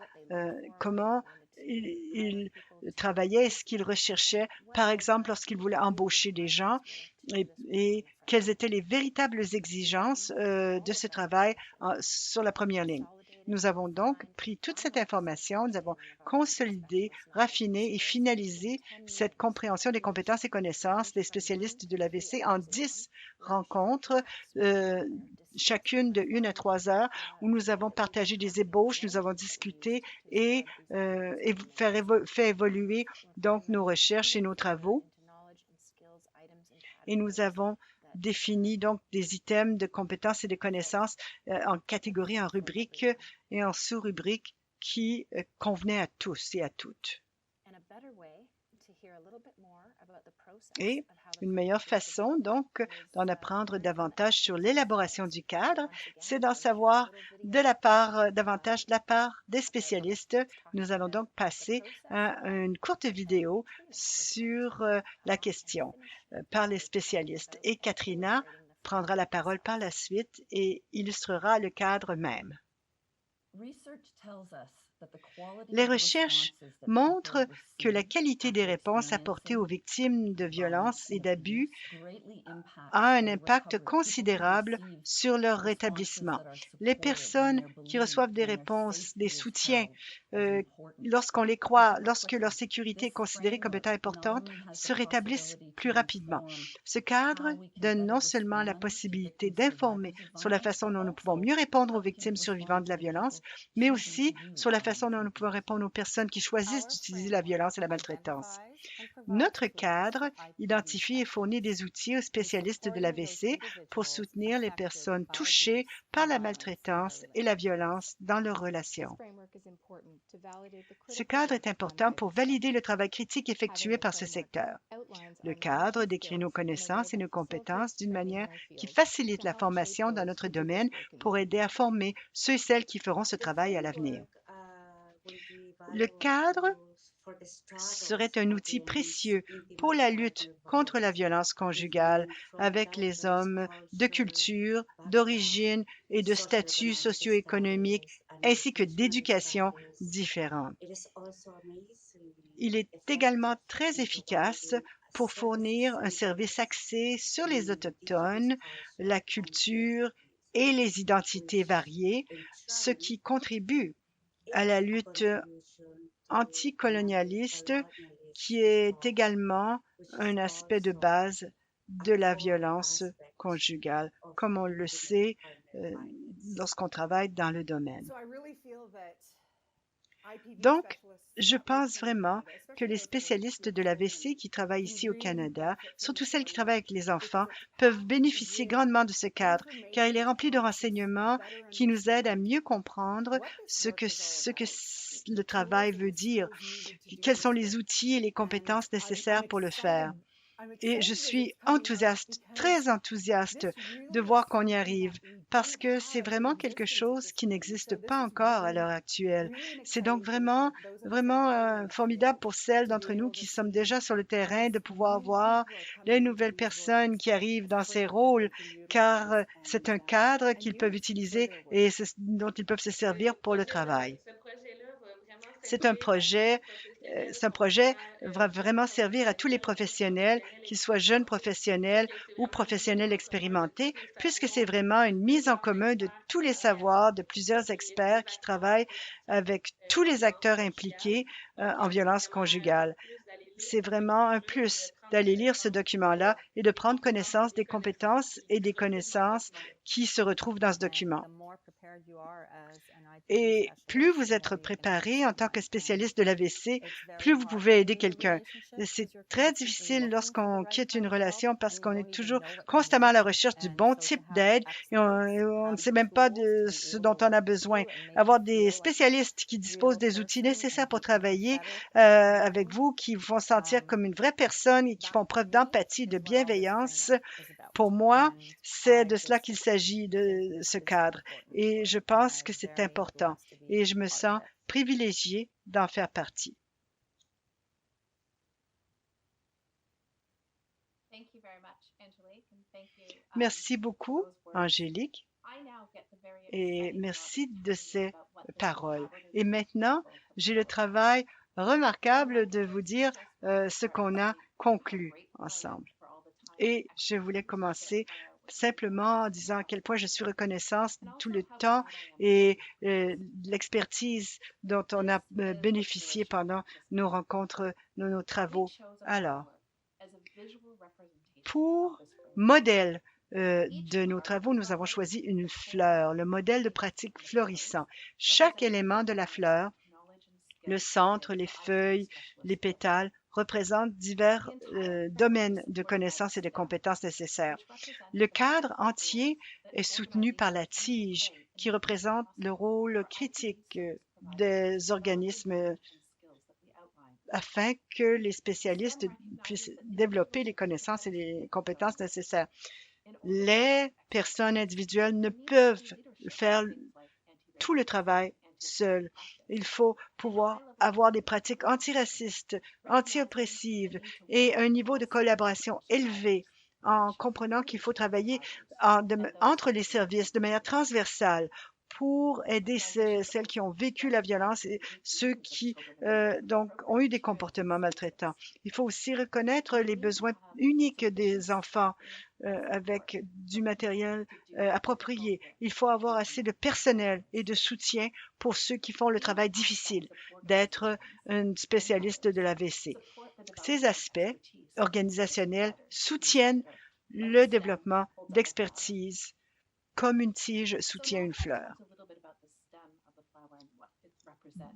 comment ils travaillaient, ce qu'ils recherchaient, par exemple, lorsqu'ils voulaient embaucher des gens et quelles étaient les véritables exigences de ce travail sur la première ligne. Nous avons donc pris toute cette information, nous avons consolidé, raffiné et finalisé cette compréhension des compétences et connaissances des spécialistes de l'AVC en 10 rencontres, chacune de 1 à 3 heures, où nous avons partagé des ébauches, nous avons discuté et fait évoluer donc nos recherches et nos travaux. Et nous avons défini donc des items de compétences et de connaissances en catégories, en rubriques et en sous-rubriques qui convenaient à tous et à toutes. Et une meilleure façon, donc, d'en apprendre davantage sur l'élaboration du cadre, c'est d'en savoir davantage de la part des spécialistes. Nous allons donc passer à une courte vidéo sur la question par les spécialistes. Et Katrina prendra la parole par la suite et illustrera le cadre même. Les recherches montrent que la qualité des réponses apportées aux victimes de violences et d'abus a un impact considérable sur leur rétablissement. Les personnes qui reçoivent des réponses, des soutiens, lorsqu'on les croit, lorsque leur sécurité est considérée comme étant importante, se rétablissent plus rapidement. Ce cadre donne non seulement la possibilité d'informer sur la façon dont nous pouvons mieux répondre aux victimes survivantes de la violence, mais aussi sur la façon dont nous pouvons répondre aux personnes qui choisissent d'utiliser la violence et la maltraitance. Notre cadre identifie et fournit des outils aux spécialistes de l'AVC pour soutenir les personnes touchées par la maltraitance et la violence dans leurs relations. Ce cadre est important pour valider le travail critique effectué par ce secteur. Le cadre décrit nos connaissances et nos compétences d'une manière qui facilite la formation dans notre domaine pour aider à former ceux et celles qui feront ce travail à l'avenir. Le cadre serait un outil précieux pour la lutte contre la violence conjugale avec les hommes de culture, d'origine et de statut socio-économique ainsi que d'éducation différentes. Il est également très efficace pour fournir un service axé sur les Autochtones, la culture et les identités variées, ce qui contribue à la lutte anticolonialiste qui est également un aspect de base de la violence conjugale, comme on le sait lorsqu'on travaille dans le domaine. Donc, je pense vraiment que les spécialistes de l'AVC qui travaillent ici au Canada, surtout celles qui travaillent avec les enfants, peuvent bénéficier grandement de ce cadre, car il est rempli de renseignements qui nous aident à mieux comprendre ce que le travail veut dire, quels sont les outils et les compétences nécessaires pour le faire. Et je suis enthousiaste, très enthousiaste de voir qu'on y arrive parce que c'est vraiment quelque chose qui n'existe pas encore à l'heure actuelle. C'est donc vraiment formidable pour celles d'entre nous qui sommes déjà sur le terrain de pouvoir voir les nouvelles personnes qui arrivent dans ces rôles, car c'est un cadre qu'ils peuvent utiliser et dont ils peuvent se servir pour le travail. C'est un projet va vraiment servir à tous les professionnels, qu'ils soient jeunes professionnels ou professionnels expérimentés, puisque c'est vraiment une mise en commun de tous les savoirs de plusieurs experts qui travaillent avec tous les acteurs impliqués en violence conjugale. C'est vraiment un plus d'aller lire ce document-là et de prendre connaissance des compétences et des connaissances qui se retrouvent dans ce document. Et plus vous êtes préparé en tant que spécialiste de l'AVC, plus vous pouvez aider quelqu'un. C'est très difficile lorsqu'on quitte une relation parce qu'on est toujours constamment à la recherche du bon type d'aide et on ne sait même pas de ce dont on a besoin. Avoir des spécialistes qui disposent des outils nécessaires pour travailler avec vous, qui vous font sentir comme une vraie personne et qui font preuve d'empathie, de bienveillance, pour moi, c'est de cela qu'il s'agit, de ce cadre. Et je pense que c'est important. Et je me sens privilégiée d'en faire partie. Merci beaucoup, Angélique, et merci de ces paroles. Et maintenant, j'ai le travail remarquable de vous dire ce qu'on a conclu ensemble. Et je voulais commencer simplement en disant à quel point je suis reconnaissante de tout le temps et l'expertise dont on a bénéficié pendant nos rencontres, nos travaux. Alors, pour modèle de nos travaux, nous avons choisi une fleur, le modèle de pratique florissant. Chaque élément de la fleur, le centre, les feuilles, les pétales, représentent divers domaines de connaissances et de compétences nécessaires. Le cadre entier est soutenu par la tige, qui représente le rôle critique des organismes afin que les spécialistes puissent développer les connaissances et les compétences nécessaires. Les personnes individuelles ne peuvent faire tout le travail seules. Il faut pouvoir avoir des pratiques antiracistes, anti-oppressives et un niveau de collaboration élevé en comprenant qu'il faut travailler entre les services de manière transversale pour aider celles qui ont vécu la violence et ceux qui donc ont eu des comportements maltraitants. Il faut aussi reconnaître les besoins uniques des enfants avec du matériel approprié. Il faut avoir assez de personnel et de soutien pour ceux qui font le travail difficile d'être un spécialiste de l'AVC. Ces aspects organisationnels soutiennent le développement d'expertise comme une tige soutient une fleur.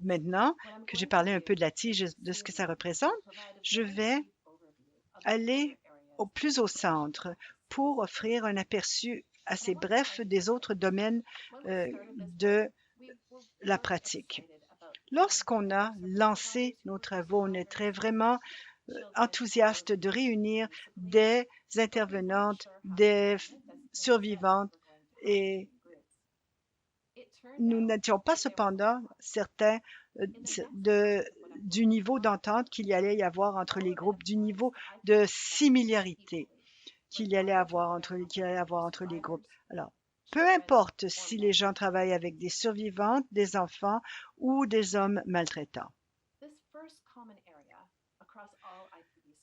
Maintenant que j'ai parlé un peu de la tige, de ce que ça représente, je vais aller plus au centre pour offrir un aperçu assez bref des autres domaines de la pratique. Lorsqu'on a lancé nos travaux, on était vraiment enthousiaste de réunir des intervenantes, des survivantes et nous n'étions pas cependant certains du niveau d'entente qu'il y allait y avoir entre les groupes, du niveau de similarité qu'il y allait avoir entre les groupes. Alors, peu importe si les gens travaillent avec des survivantes, des enfants ou des hommes maltraitants.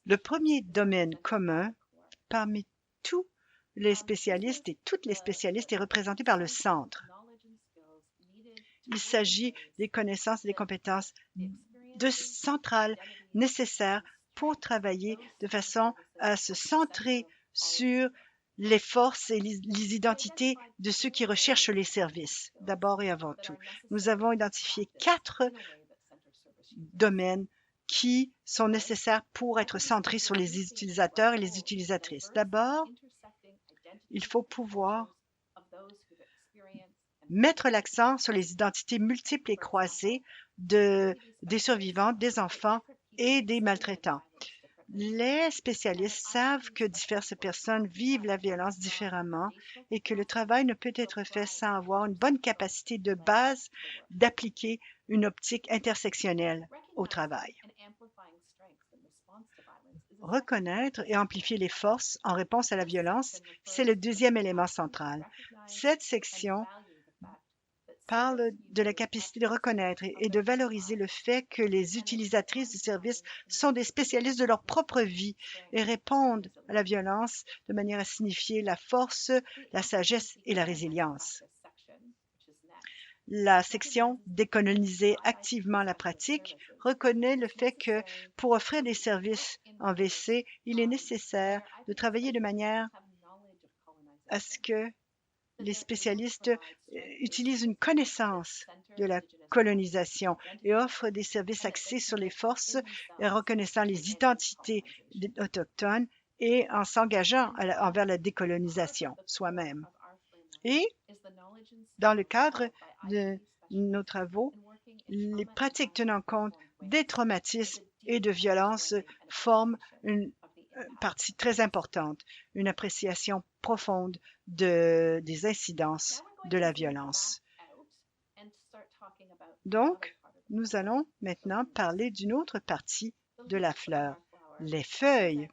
Le premier domaine commun parmi tous les spécialistes et toutes les spécialistes est représenté par le centre. Il s'agit des connaissances et des compétences centrales nécessaires pour travailler de façon à se centrer sur les forces et les identités de ceux qui recherchent les services, d'abord et avant tout. Nous avons identifié 4 domaines qui sont nécessaires pour être centrés sur les utilisateurs et les utilisatrices. D'abord, il faut pouvoir mettre l'accent sur les identités multiples et croisées des survivants, des enfants et des maltraitants. Les spécialistes savent que diverses personnes vivent la violence différemment et que le travail ne peut être fait sans avoir une bonne capacité de base d'appliquer une optique intersectionnelle au travail. Reconnaître et amplifier les forces en réponse à la violence, c'est le deuxième élément central. Cette section parle de la capacité de reconnaître et de valoriser le fait que les utilisatrices du service sont des spécialistes de leur propre vie et répondent à la violence de manière à signifier la force, la sagesse et la résilience. La section « Décoloniser activement la pratique » reconnaît le fait que pour offrir des services en WC, il est nécessaire de travailler de manière à ce que les spécialistes utilisent une connaissance de la colonisation et offrent des services axés sur les forces et reconnaissant les identités autochtones et en s'engageant envers la décolonisation soi-même. Et dans le cadre de nos travaux, les pratiques tenant compte des traumatismes et de violences forment une partie très importante, une appréciation profonde des incidences de la violence. Donc, nous allons maintenant parler d'une autre partie de la fleur, les feuilles.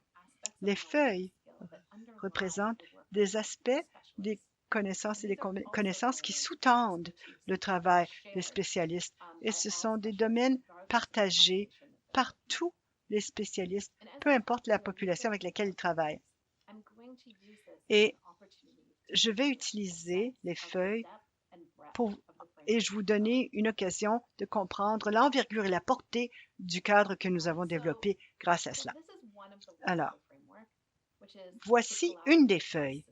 Les feuilles représentent des aspects des connaissances et des connaissances qui sous-tendent le travail des spécialistes et ce sont des domaines partagés par tous les spécialistes, peu importe la population avec laquelle ils travaillent. Et je vais utiliser les feuilles et je vous donner une occasion de comprendre l'envergure et la portée du cadre que nous avons développé grâce à cela. Alors, voici une des feuilles.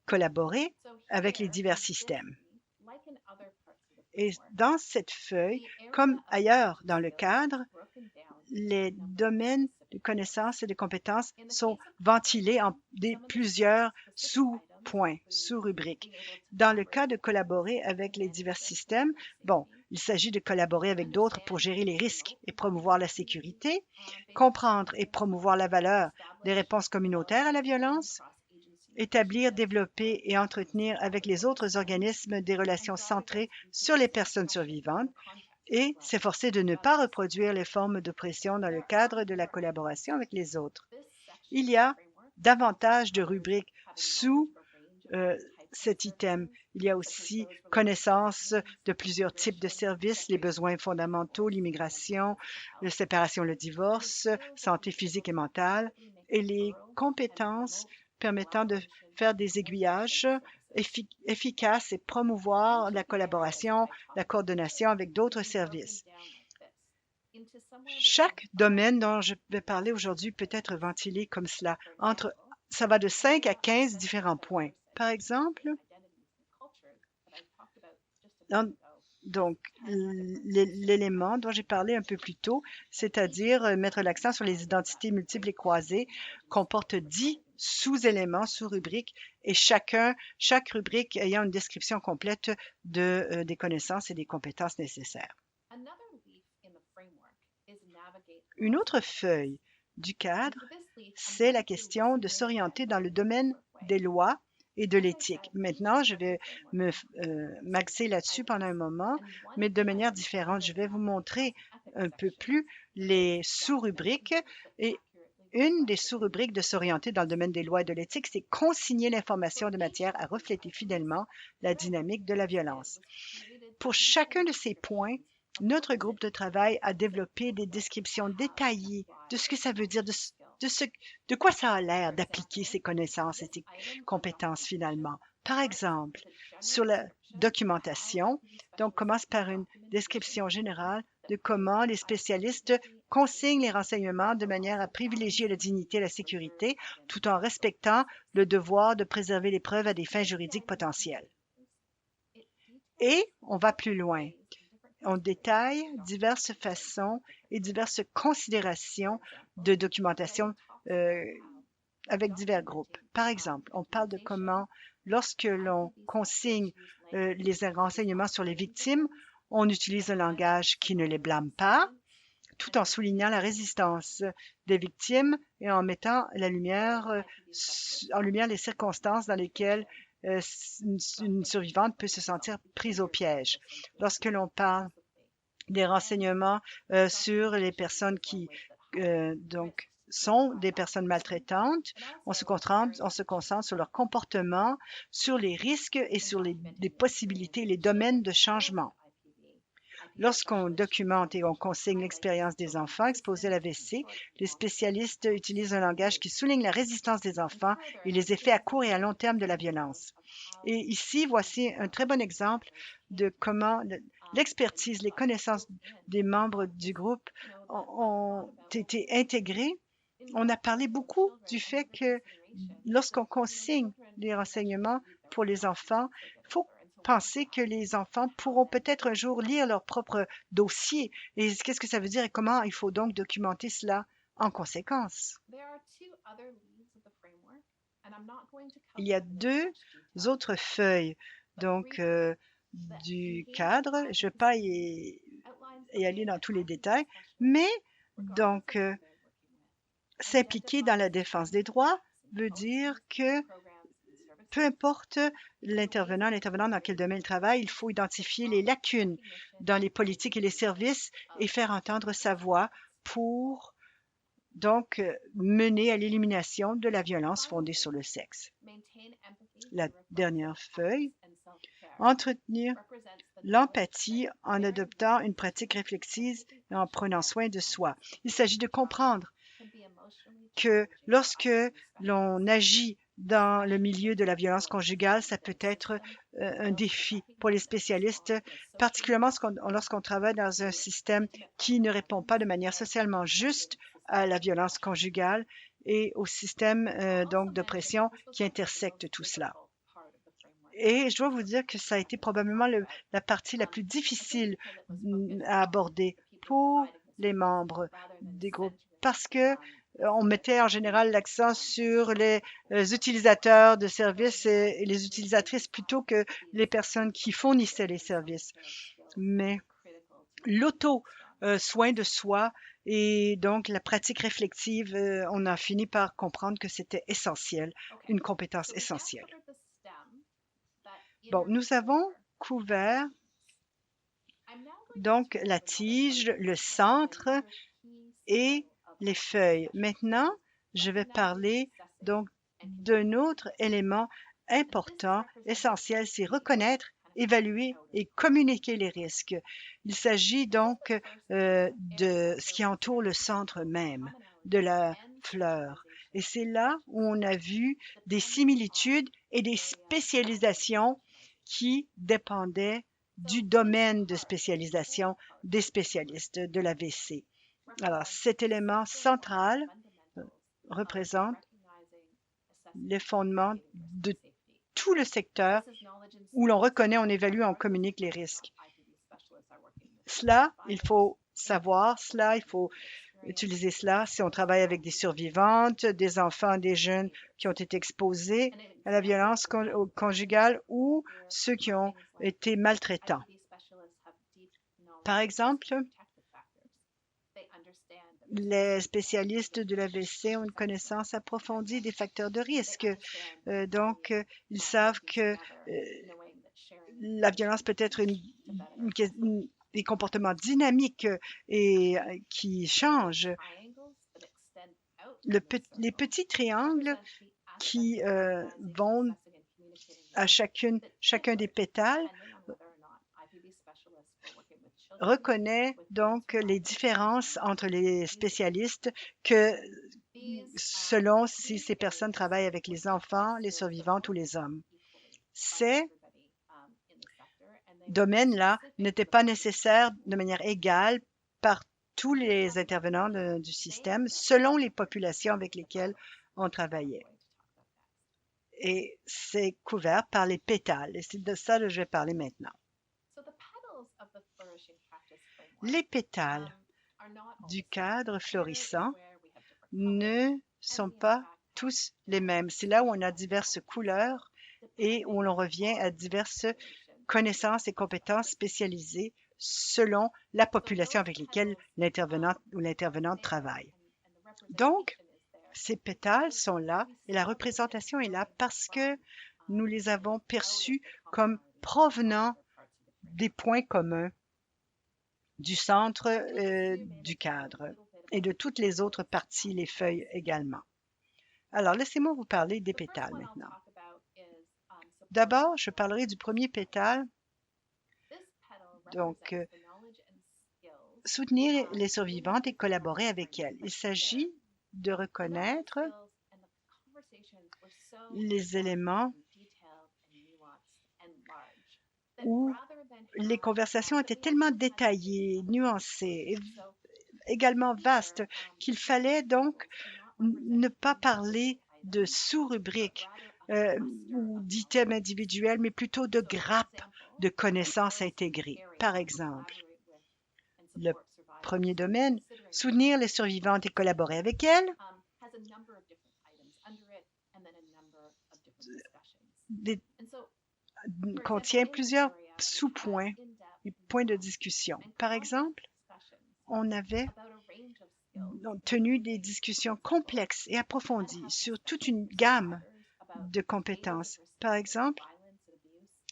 Collaborer avec les divers systèmes. Et dans cette feuille, comme ailleurs dans le cadre, les domaines de connaissances et de compétences sont ventilés en plusieurs sous-points, sous-rubriques. Dans le cas de collaborer avec les divers systèmes, il s'agit de collaborer avec d'autres pour gérer les risques et promouvoir la sécurité, comprendre et promouvoir la valeur des réponses communautaires à la violence, établir, développer et entretenir avec les autres organismes des relations centrées sur les personnes survivantes et s'efforcer de ne pas reproduire les formes d'oppression dans le cadre de la collaboration avec les autres. Il y a davantage de rubriques sous cet item. Il y a aussi connaissance de plusieurs types de services, les besoins fondamentaux, l'immigration, la séparation, le divorce, santé physique et mentale, et les compétences permettant de faire des aiguillages efficaces et promouvoir la collaboration, la coordination avec d'autres services. Chaque domaine dont je vais parler aujourd'hui peut être ventilé comme cela. Ça va de 5 à 15 différents points. Par exemple, donc, l'élément dont j'ai parlé un peu plus tôt, c'est-à-dire mettre l'accent sur les identités multiples et croisées, comporte 10 sous-éléments, sous-rubriques, et chaque rubrique ayant une description complète des connaissances et des compétences nécessaires. Une autre feuille du cadre, c'est la question de s'orienter dans le domaine des lois et de l'éthique. Maintenant, je vais m'axer là-dessus pendant un moment, mais de manière différente. Je vais vous montrer un peu plus les sous-rubriques et une des sous-rubriques de s'orienter dans le domaine des lois et de l'éthique, c'est consigner l'information de matière à refléter fidèlement la dynamique de la violence. Pour chacun de ces points, notre groupe de travail a développé des descriptions détaillées de ce que ça veut dire, de quoi ça a l'air d'appliquer ces connaissances et ces compétences finalement. Par exemple, sur la documentation, donc commence par une description générale de comment les spécialistes consignent les renseignements de manière à privilégier la dignité et la sécurité tout en respectant le devoir de préserver les preuves à des fins juridiques potentielles. Et on va plus loin. On détaille diverses façons et diverses considérations de documentation avec divers groupes. Par exemple, on parle de comment, lorsque l'on consigne les renseignements sur les victimes, on utilise un langage qui ne les blâme pas, tout en soulignant la résistance des victimes et en mettant en lumière les circonstances dans lesquelles une survivante peut se sentir prise au piège. Lorsque l'on parle des renseignements sur les personnes qui sont des personnes maltraitantes, on se concentre sur leur comportement, sur les risques et sur les possibilités, les domaines de changement. Lorsqu'on documente et on consigne l'expérience des enfants exposés à l'AVC, les spécialistes utilisent un langage qui souligne la résistance des enfants et les effets à court et à long terme de la violence. Et ici, voici un très bon exemple de comment l'expertise, les connaissances des membres du groupe ont été intégrées. On a parlé beaucoup du fait que lorsqu'on consigne les renseignements, pour les enfants, il faut penser que les enfants pourront peut-être un jour lire leur propre dossier. Et qu'est-ce que ça veut dire et comment il faut donc documenter cela en conséquence? Il y a deux autres feuilles donc du cadre. Je ne vais pas y aller dans tous les détails, mais donc s'impliquer dans la défense des droits veut dire que peu importe l'intervenant dans quel domaine il travaille, il faut identifier les lacunes dans les politiques et les services et faire entendre sa voix pour donc mener à l'élimination de la violence fondée sur le sexe. La dernière feuille, entretenir l'empathie en adoptant une pratique réflexive et en prenant soin de soi. Il s'agit de comprendre que lorsque l'on agit dans le milieu de la violence conjugale, ça peut être un défi pour les spécialistes, particulièrement lorsqu'on travaille dans un système qui ne répond pas de manière socialement juste à la violence conjugale et au système donc d'oppression qui intersecte tout cela. Et je dois vous dire que ça a été probablement la partie la plus difficile à aborder pour les membres des groupes parce que on mettait en général l'accent sur les utilisateurs de services et les utilisatrices plutôt que les personnes qui fournissaient les services. Mais l'auto-soin de soi et donc la pratique réflexive, on a fini par comprendre que c'était essentiel, une compétence essentielle. Bon, nous avons couvert donc la tige, le centre et les feuilles. Maintenant, je vais parler donc d'un autre élément important, essentiel, c'est reconnaître, évaluer et communiquer les risques. Il s'agit donc de ce qui entoure le centre même de la fleur. Et c'est là où on a vu des similitudes et des spécialisations qui dépendaient du domaine de spécialisation des spécialistes de l'AVC. Alors, cet élément central représente les fondements de tout le secteur où l'on reconnaît, on évalue, on communique les risques. Cela, il faut savoir, cela, il faut utiliser cela si on travaille avec des survivantes, des enfants, des jeunes qui ont été exposés à la violence conjugale ou ceux qui ont été maltraitants. Par exemple, les spécialistes de l'AVC ont une connaissance approfondie des facteurs de risque. Donc, ils savent que la violence peut être des comportements dynamiques et qui changent. Les petits triangles qui vont à chacun des pétales reconnaît donc les différences entre les spécialistes que selon si ces personnes travaillent avec les enfants, les survivantes ou les hommes. Ces domaines-là n'étaient pas nécessaires de manière égale par tous les intervenants du système selon les populations avec lesquelles on travaillait. Et c'est couvert par les pétales. Et c'est de ça que je vais parler maintenant. Les pétales du cadre florissant ne sont pas tous les mêmes. C'est là où on a diverses couleurs et où l'on revient à diverses connaissances et compétences spécialisées selon la population avec laquelle l'intervenant ou l'intervenante travaille. Donc, ces pétales sont là et la représentation est là parce que nous les avons perçus comme provenant des points communs du centre du cadre et de toutes les autres parties, les feuilles également. Alors, laissez-moi vous parler des pétales maintenant. D'abord, je parlerai du premier pétale. Donc, soutenir les survivantes et collaborer avec elles. Il s'agit de reconnaître les éléments où les conversations étaient tellement détaillées, nuancées, également vastes, qu'il fallait donc ne pas parler de sous-rubriques ou d'items individuels, mais plutôt de grappes de connaissances intégrées. Par exemple, le premier domaine, soutenir les survivantes et collaborer avec elles, contient plusieurs sous-points et points de discussion. Par exemple, on avait tenu des discussions complexes et approfondies sur toute une gamme de compétences. Par exemple,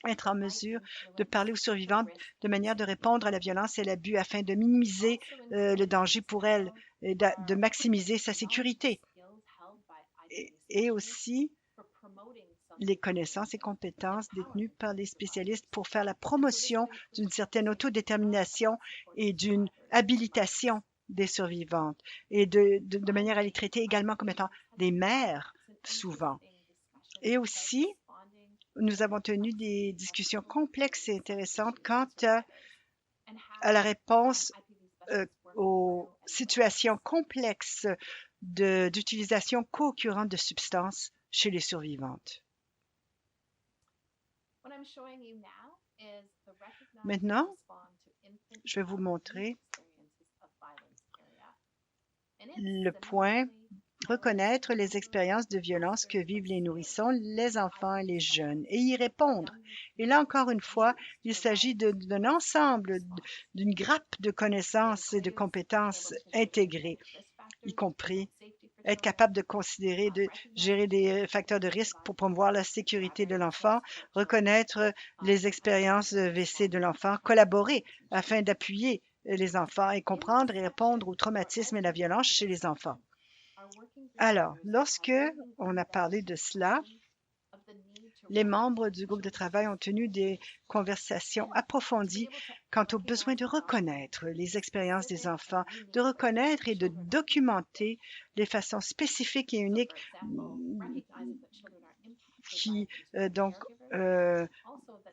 être en mesure de parler aux survivantes de manière de répondre à la violence et l'abus afin de minimiser le danger pour elles et de maximiser sa sécurité. Et aussi les connaissances et compétences détenues par les spécialistes pour faire la promotion d'une certaine autodétermination et d'une habilitation des survivantes et de manière à les traiter également comme étant des mères, souvent. Et aussi, nous avons tenu des discussions complexes et intéressantes quant à la réponse aux situations complexes d'utilisation co-occurrente de substances chez les survivantes. Maintenant, je vais vous montrer le point reconnaître les expériences de violence que vivent les nourrissons, les enfants et les jeunes, et y répondre. Et là, encore une fois, il s'agit d'un ensemble, d'une grappe de connaissances et de compétences intégrées, y compris être capable de considérer, de gérer des facteurs de risque pour promouvoir la sécurité de l'enfant, reconnaître les expériences de VC de l'enfant, collaborer afin d'appuyer les enfants et comprendre et répondre au traumatisme et la violence chez les enfants. Alors, lorsque on a parlé de cela, les membres du groupe de travail ont tenu des conversations approfondies quant au besoin de reconnaître les expériences des enfants, de reconnaître et de documenter les façons spécifiques et uniques qui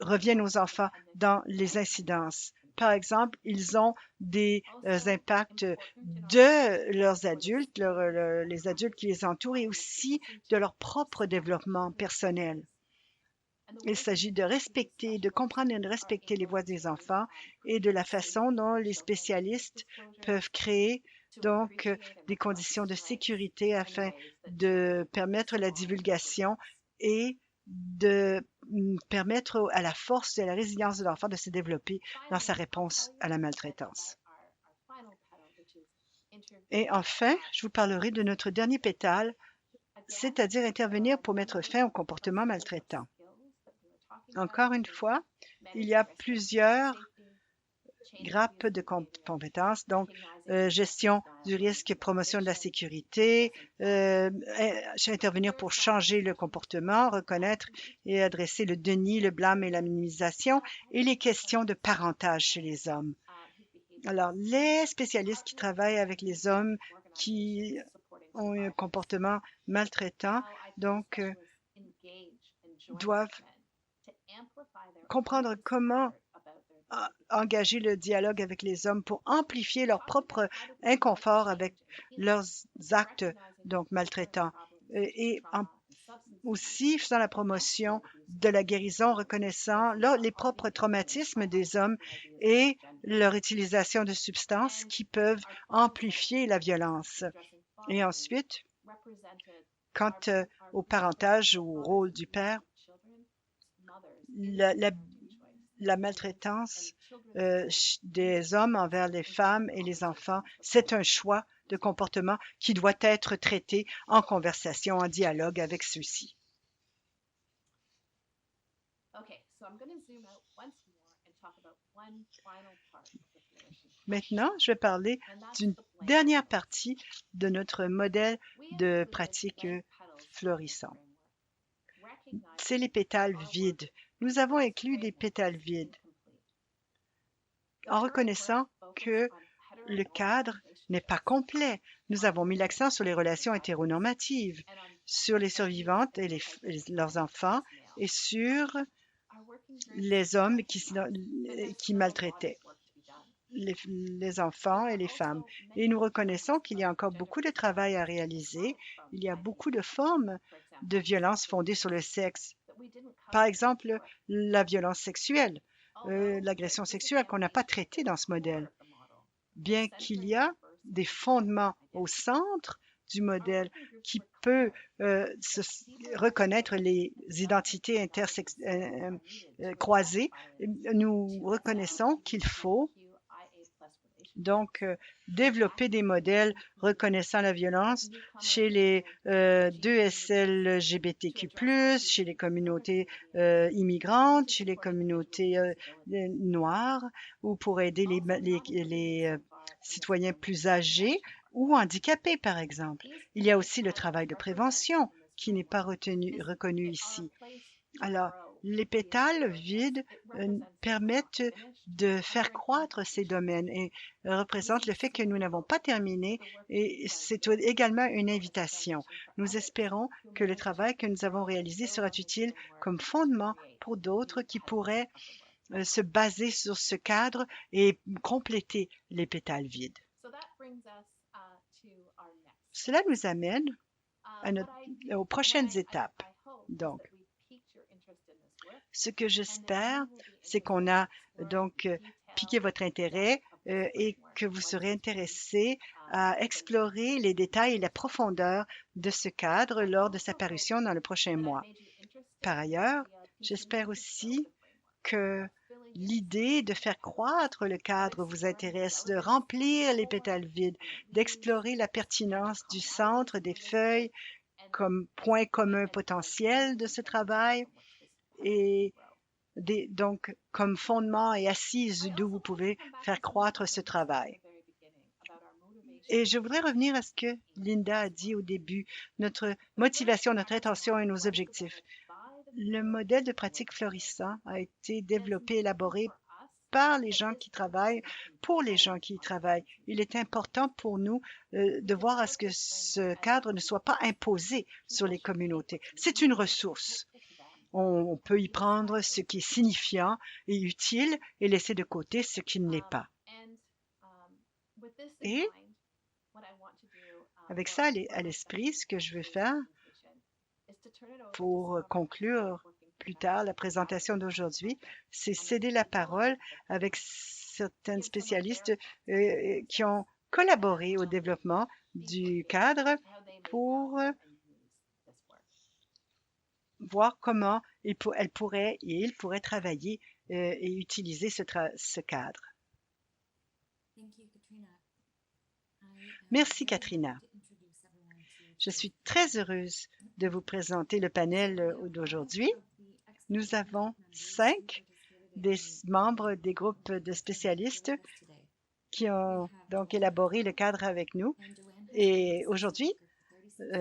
reviennent aux enfants dans les incidences. Par exemple, ils ont des impacts de leurs adultes, les adultes qui les entourent, et aussi de leur propre développement personnel. Il s'agit de respecter, de comprendre et de respecter les voix des enfants et de la façon dont les spécialistes peuvent créer donc des conditions de sécurité afin de permettre la divulgation et de permettre à la force et à la résilience de l'enfant de se développer dans sa réponse à la maltraitance. Et enfin, je vous parlerai de notre dernier pétale, c'est-à-dire intervenir pour mettre fin au comportement maltraitant. Encore une fois, il y a plusieurs grappes de compétences, donc gestion du risque, promotion de la sécurité, intervenir pour changer le comportement, reconnaître et adresser le déni, le blâme et la minimisation, et les questions de parentage chez les hommes. Alors, les spécialistes qui travaillent avec les hommes qui ont un comportement maltraitant, donc, doivent comprendre comment engager le dialogue avec les hommes pour amplifier leur propre inconfort avec leurs actes donc maltraitants et aussi faisant la promotion de la guérison, reconnaissant les propres traumatismes des hommes et leur utilisation de substances qui peuvent amplifier la violence. Et ensuite, quant au parentage ou au rôle du père, la maltraitance des hommes envers les femmes et les enfants, c'est un choix de comportement qui doit être traité en conversation, en dialogue avec ceux-ci. Maintenant, je vais parler d'une dernière partie de notre modèle de pratique florissant. C'est les pétales vides. Nous avons inclus des pétales vides en reconnaissant que le cadre n'est pas complet. Nous avons mis l'accent sur les relations hétéronormatives, sur les survivantes et leurs enfants et sur les hommes qui maltraitaient les enfants et les femmes. Et nous reconnaissons qu'il y a encore beaucoup de travail à réaliser. Il y a beaucoup de formes de violences fondées sur le sexe. Par exemple, la violence sexuelle, l'agression sexuelle qu'on n'a pas traitée dans ce modèle. Bien qu'il y a des fondements au centre du modèle qui peut reconnaître les identités croisées, nous reconnaissons qu'il faut donc développer des modèles reconnaissant la violence chez les 2SL LGBTQ+, chez les communautés immigrantes, chez les communautés noires, ou pour aider les citoyens plus âgés ou handicapés, par exemple. Il y a aussi le travail de prévention qui n'est pas reconnu ici. Alors, les pétales vides permettent de faire croître ces domaines et représentent le fait que nous n'avons pas terminé et c'est également une invitation. Nous espérons que le travail que nous avons réalisé sera utile comme fondement pour d'autres qui pourraient se baser sur ce cadre et compléter les pétales vides. Cela nous amène aux prochaines étapes. Donc, ce que j'espère, c'est qu'on a donc piqué votre intérêt et que vous serez intéressé à explorer les détails et la profondeur de ce cadre lors de sa parution dans le prochain mois. Par ailleurs, j'espère aussi que l'idée de faire croître le cadre vous intéresse, de remplir les pétales vides, d'explorer la pertinence du centre des feuilles comme point commun potentiel de ce travail et donc comme fondement et assise d'où vous pouvez faire croître ce travail. Et je voudrais revenir à ce que Linda a dit au début, notre motivation, notre intention et nos objectifs. Le modèle de pratique florissant a été développé, élaboré par les gens qui travaillent, pour les gens qui y travaillent. Il est important pour nous de voir à ce que ce cadre ne soit pas imposé sur les communautés. C'est une ressource. On peut y prendre ce qui est signifiant et utile et laisser de côté ce qui ne l'est pas. Et avec ça à l'esprit, ce que je veux faire pour conclure plus tard la présentation d'aujourd'hui, c'est céder la parole avec certains spécialistes qui ont collaboré au développement du cadre pour voir comment elle pourrait et il pourrait travailler et utiliser ce cadre. Merci, Katrina. Je suis très heureuse de vous présenter le panel d'aujourd'hui. Nous avons 5 des membres des groupes de spécialistes qui ont donc élaboré le cadre avec nous. Et aujourd'hui,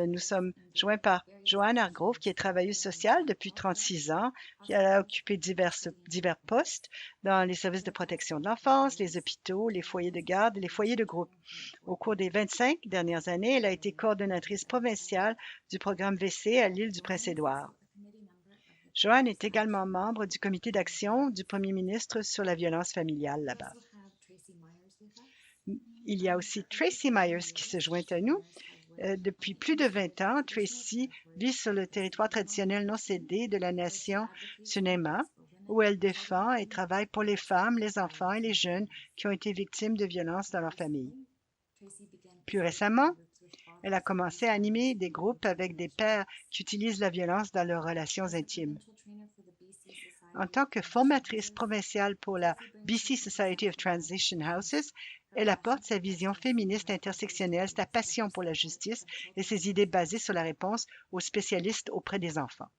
nous sommes joints par Joanne Hargrove, qui est travailleuse sociale depuis 36 ans, qui a occupé divers postes dans les services de protection de l'enfance, les hôpitaux, les foyers de garde et les foyers de groupe. Au cours des 25 dernières années, elle a été coordonnatrice provinciale du programme WC à l'île du Prince-Édouard. Joanne est également membre du comité d'action du premier ministre sur la violence familiale là-bas. Il y a aussi Tracy Myers qui se joint à nous. Depuis plus de 20 ans, Tracy vit sur le territoire traditionnel non cédé de la nation Sunema, où elle défend et travaille pour les femmes, les enfants et les jeunes qui ont été victimes de violences dans leur famille. Plus récemment, elle a commencé à animer des groupes avec des pères qui utilisent la violence dans leurs relations intimes. En tant que formatrice provinciale pour la BC Society of Transition Houses, elle apporte sa vision féministe intersectionnelle, sa passion pour la justice et ses idées basées sur la réponse aux spécialistes auprès des enfants.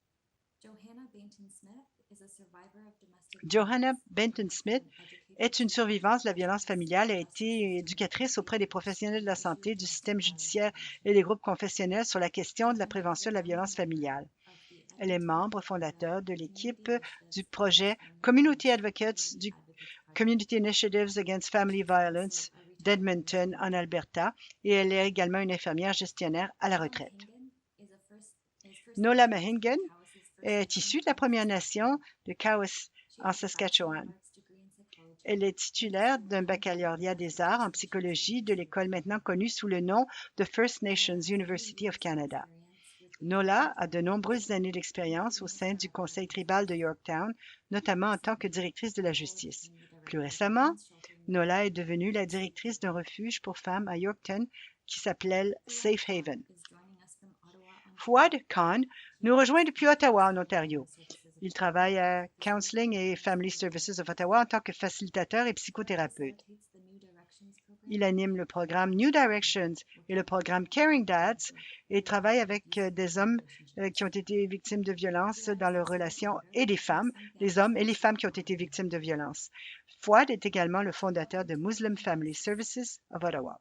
Johanna Benton-Smith est une survivante de la violence familiale et a été éducatrice auprès des professionnels de la santé, du système judiciaire et des groupes confessionnels sur la question de la prévention de la violence familiale. Elle est membre fondateur de l'équipe du projet Community Advocates du Community Initiatives Against Family Violence d'Edmonton, en Alberta, et elle est également une infirmière gestionnaire à la retraite. Nola Mahingan est issue de la Première Nation de Cowes, en Saskatchewan. Elle est titulaire d'un baccalauréat des arts en psychologie de l'école maintenant connue sous le nom de First Nations University of Canada. Nola a de nombreuses années d'expérience au sein du Conseil tribal de Yorktown, notamment en tant que directrice de la justice. Plus récemment, Nola est devenue la directrice d'un refuge pour femmes à Yorktown qui s'appelait Safe Haven. Fouad Khan nous rejoint depuis Ottawa, en Ontario. Il travaille à Counseling et Family Services of Ottawa en tant que facilitateur et psychothérapeute. Il anime le programme New Directions et le programme Caring Dads et travaille avec des hommes qui ont été victimes de violences dans leurs relations et des femmes, les hommes et les femmes qui ont été victimes de violences. Fouad est également le fondateur de Muslim Family Services of Ottawa.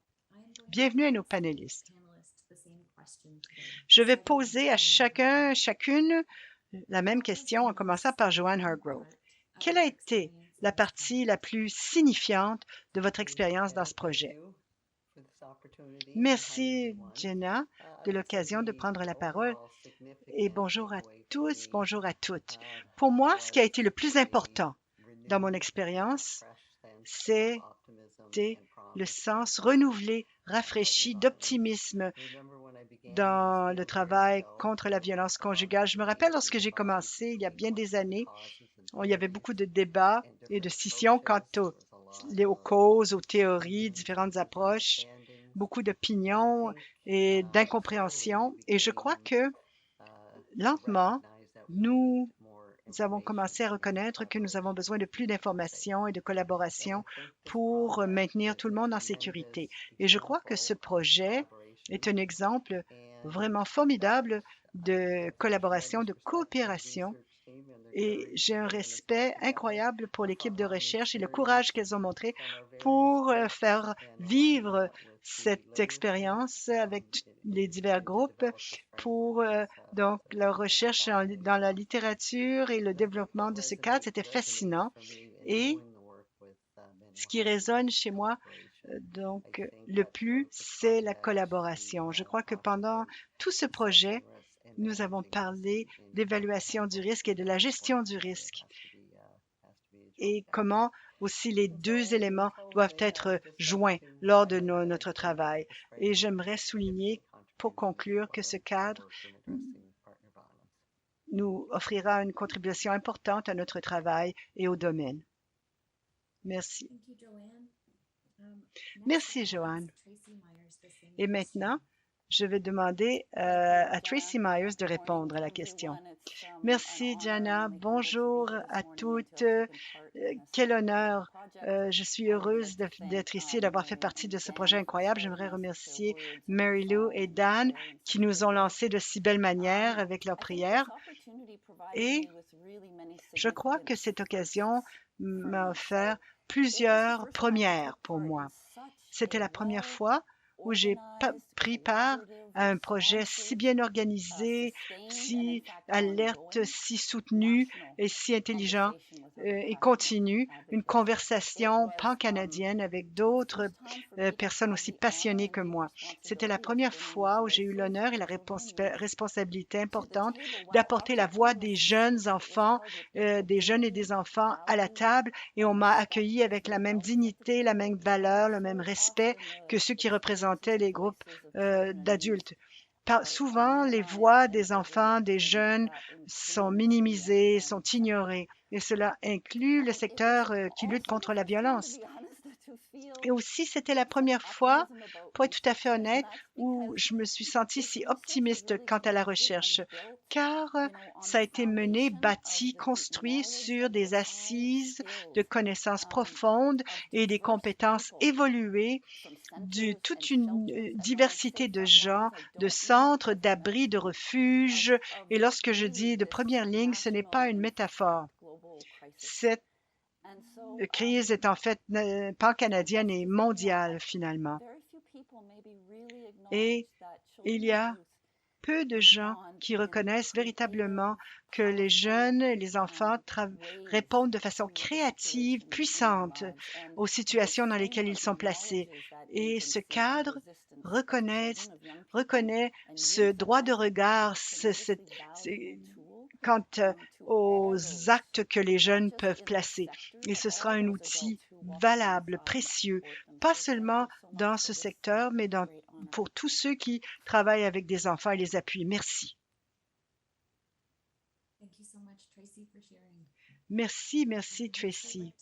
Bienvenue à nos panélistes. Je vais poser à chacune la même question en commençant par Joanne Hargrove. Quelle a été la partie la plus signifiante de votre expérience dans ce projet? Merci, Jenna, de l'occasion de prendre la parole. Et bonjour à tous, bonjour à toutes. Pour moi, ce qui a été le plus important dans mon expérience, c'était le sens renouvelé, rafraîchi d'optimisme dans le travail contre la violence conjugale. Je me rappelle lorsque j'ai commencé, il y a bien des années, il y avait beaucoup de débats et de scissions quant aux causes, aux théories, différentes approches, beaucoup d'opinions et d'incompréhension. Et je crois que lentement, nous avons commencé à reconnaître que nous avons besoin de plus d'informations et de collaboration pour maintenir tout le monde en sécurité. Et je crois que ce projet est un exemple vraiment formidable de collaboration, de coopération. Et j'ai un respect incroyable pour l'équipe de recherche et le courage qu'elles ont montré pour faire vivre cette expérience avec les divers groupes pour donc leur recherche dans la littérature et le développement de ce cadre. C'était fascinant. Et ce qui résonne chez moi, donc, le plus, c'est la collaboration. Je crois que pendant tout ce projet, nous avons parlé d'évaluation du risque et de la gestion du risque et comment aussi les deux éléments doivent être joints lors de notre travail. Et j'aimerais souligner, pour conclure, que ce cadre nous offrira une contribution importante à notre travail et au domaine. Merci. Merci, Joanne. Et maintenant, je vais demander à Tracy Myers de répondre à la question. Merci, Jana. Bonjour à toutes. Quel honneur. Je suis heureuse d'être ici et d'avoir fait partie de ce projet incroyable. J'aimerais remercier Mary Lou et Dan qui nous ont lancé de si belle manière avec leurs prières. Et je crois que cette occasion m'a offert plusieurs premières pour moi. C'était la première fois où j'ai pris part à un projet si bien organisé, si alerte, si soutenu et si intelligent et continu, une conversation pan-canadienne avec d'autres personnes aussi passionnées que moi. C'était la première fois où j'ai eu l'honneur et la responsabilité importante d'apporter la voix des jeunes enfants, des jeunes et des enfants à la table et on m'a accueilli avec la même dignité, la même valeur, le même respect que ceux qui représentaient les groupes d'adultes. Souvent, les voix des enfants, des jeunes sont minimisées, sont ignorées, et cela inclut le secteur qui lutte contre la violence. Et aussi, c'était la première fois, pour être tout à fait honnête, où je me suis sentie si optimiste quant à la recherche, car ça a été mené, bâti, construit sur des assises de connaissances profondes et des compétences évoluées de toute une diversité de gens, de centres, d'abris, de refuges. Et lorsque je dis de première ligne, ce n'est pas une métaphore. Cette crise est en fait pan-canadienne et mondiale finalement. Et il y a peu de gens qui reconnaissent véritablement que les jeunes et les enfants répondent de façon créative, puissante aux situations dans lesquelles ils sont placés. Et ce cadre reconnaît ce droit de regard, quant aux actes que les jeunes peuvent placer. Et ce sera un outil valable, précieux, pas seulement dans ce secteur, mais pour tous ceux qui travaillent avec des enfants et les appuient. Merci. Merci, merci Tracy.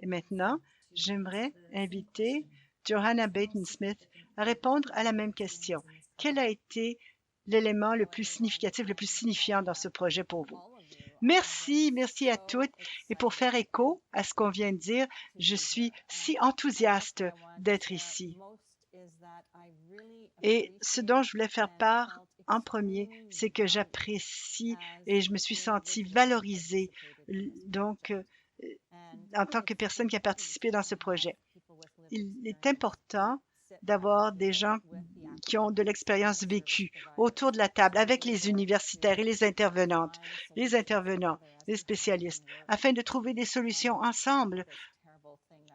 Et maintenant, j'aimerais inviter Johanna Baton-Smith à répondre à la même question. Quel a été l'élément le plus significatif, le plus signifiant dans ce projet pour vous? Merci, merci à toutes. Et pour faire écho à ce qu'on vient de dire, je suis si enthousiaste d'être ici. Et ce dont je voulais faire part en premier, c'est que j'apprécie et je me suis sentie valorisée, donc, en tant que personne qui a participé dans ce projet. Il est important d'avoir des gens qui ont de l'expérience vécue autour de la table avec les universitaires et les intervenantes, les intervenants, les spécialistes, afin de trouver des solutions ensemble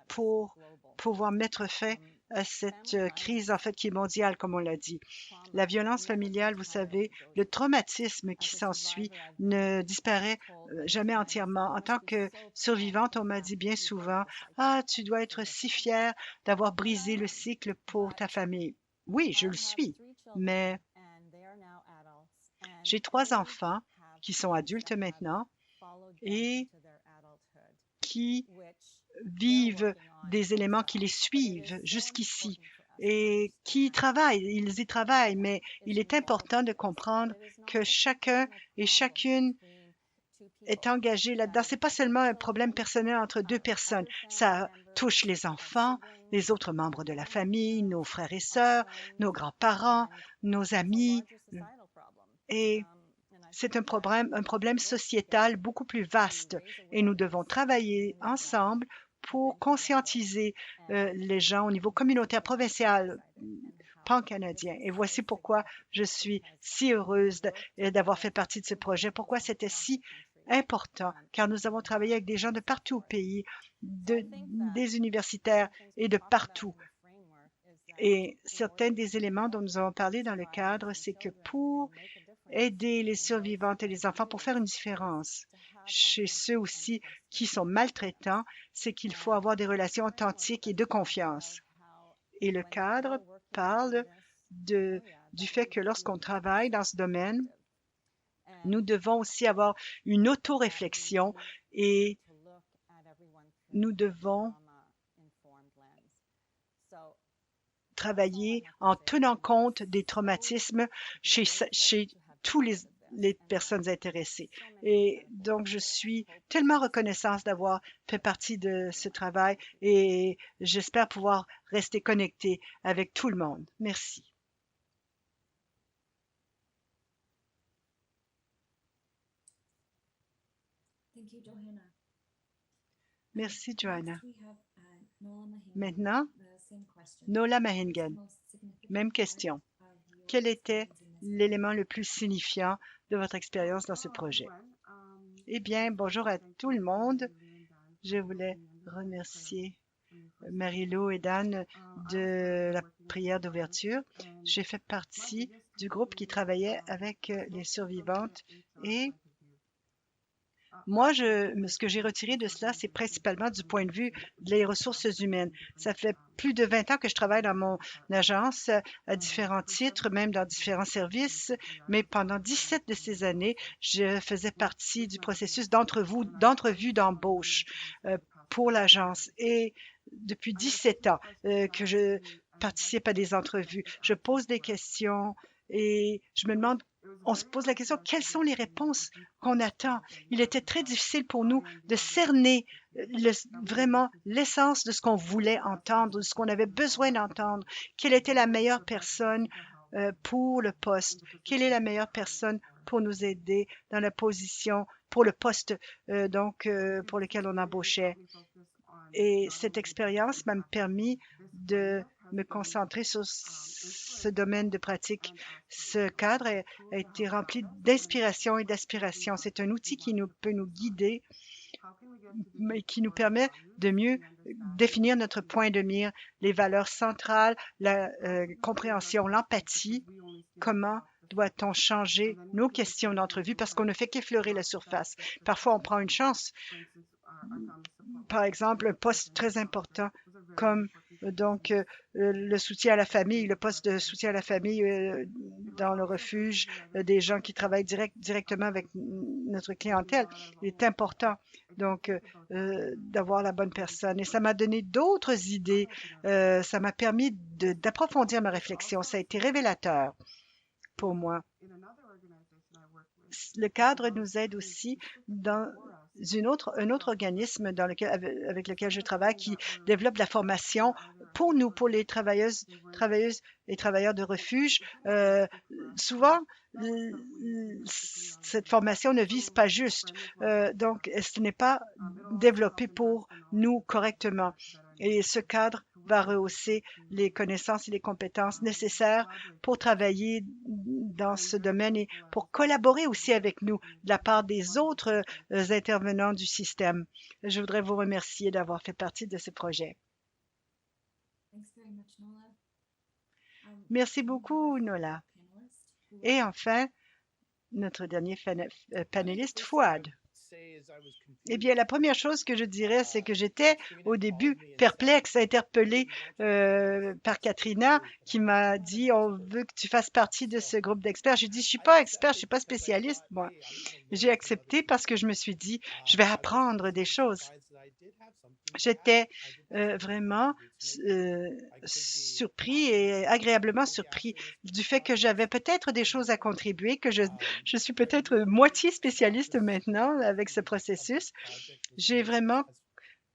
pour pouvoir mettre fin à cette crise, en fait, qui est mondiale, comme on l'a dit. La violence familiale, vous savez, le traumatisme qui s'ensuit ne disparaît jamais entièrement. En tant que survivante, on m'a dit bien souvent, ah, tu dois être si fière d'avoir brisé le cycle pour ta famille. Oui, je le suis, mais j'ai 3 enfants qui sont adultes maintenant et qui vivent des éléments qui les suivent jusqu'ici et qui travaillent, ils y travaillent, mais il est important de comprendre que chacun et chacune est engagé là-dedans. C'est pas seulement un problème personnel entre 2 personnes. Ça touche les enfants, les autres membres de la famille, nos frères et sœurs, nos grands-parents, nos amis. Et c'est un problème sociétal beaucoup plus vaste et nous devons travailler ensemble pour conscientiser les gens au niveau communautaire, provincial, pan-canadien. Et voici pourquoi je suis si heureuse d'avoir fait partie de ce projet, pourquoi c'était si important, car nous avons travaillé avec des gens de partout au pays, des universitaires et de partout. Et certains des éléments dont nous avons parlé dans le cadre, c'est que pour aider les survivantes et les enfants pour faire une différence chez ceux aussi qui sont maltraitants, c'est qu'il faut avoir des relations authentiques et de confiance. Et le cadre parle du fait que lorsqu'on travaille dans ce domaine, nous devons aussi avoir une autoréflexion et nous devons travailler en tenant compte des traumatismes chez tous les personnes intéressées. Et donc, je suis tellement reconnaissante d'avoir fait partie de ce travail et j'espère pouvoir rester connectée avec tout le monde. Merci. Merci, Joanna. Maintenant, Nola Mahingan, même question. Quel était l'élément le plus signifiant de votre expérience dans ce projet? Eh bien, bonjour à tout le monde. Je voulais remercier Marie-Lou et Dan de la prière d'ouverture. J'ai fait partie du groupe qui travaillait avec les survivantes et moi, ce que j'ai retiré de cela, c'est principalement du point de vue des ressources humaines. Ça fait plus de 20 ans que je travaille dans mon agence à différents titres, même dans différents services, mais pendant 17 de ces années, je faisais partie du processus d'entrevue d'embauche pour l'agence. Et depuis 17 ans que je participe à des entrevues, je pose des questions et je me demande on se pose la question, quelles sont les réponses qu'on attend? Il était très difficile pour nous de cerner vraiment l'essence de ce qu'on voulait entendre, de ce qu'on avait besoin d'entendre. Quelle était la meilleure personne pour le poste? Quelle est la meilleure personne pour nous aider dans la position, pour le poste pour lequel on embauchait? Et cette expérience m'a permis de me concentrer sur ce domaine de pratique. Ce cadre a été rempli d'inspiration et d'aspiration. C'est un outil qui peut nous guider, mais qui nous permet de mieux définir notre point de mire, les valeurs centrales, la compréhension, l'empathie, comment doit-on changer nos questions d'entrevue parce qu'on ne fait qu'effleurer la surface. Parfois, on prend une chance. Par exemple, un poste très important comme le soutien à la famille, le poste de soutien à la famille dans le refuge, des gens qui travaillent directement avec notre clientèle. Il est important donc d'avoir la bonne personne. Et ça m'a donné d'autres idées. Ça m'a permis d'approfondir ma réflexion. Ça a été révélateur pour moi. Le cadre nous aide aussi dans un autre organisme avec lequel je travaille qui développe de la formation pour nous, pour les travailleuses et travailleurs de refuge. Souvent, cette formation ne vise pas juste, donc ce n'est pas développé pour nous correctement. Et ce cadre va rehausser les connaissances et les compétences nécessaires pour travailler dans ce domaine et pour collaborer aussi avec nous de la part des autres intervenants du système. Je voudrais vous remercier d'avoir fait partie de ce projet. Merci beaucoup, Nola. Et enfin, notre dernier panéliste, Fouad. Eh bien, la première chose que je dirais, c'est que j'étais au début perplexe, interpellée par Katrina qui m'a dit, on veut que tu fasses partie de ce groupe d'experts. J'ai dit, je suis pas expert, je suis pas spécialiste, moi. J'ai accepté parce que je me suis dit, je vais apprendre des choses. J'étais vraiment surpris et agréablement surpris du fait que j'avais peut-être des choses à contribuer, que je suis peut-être moitié spécialiste maintenant avec ce processus. J'ai vraiment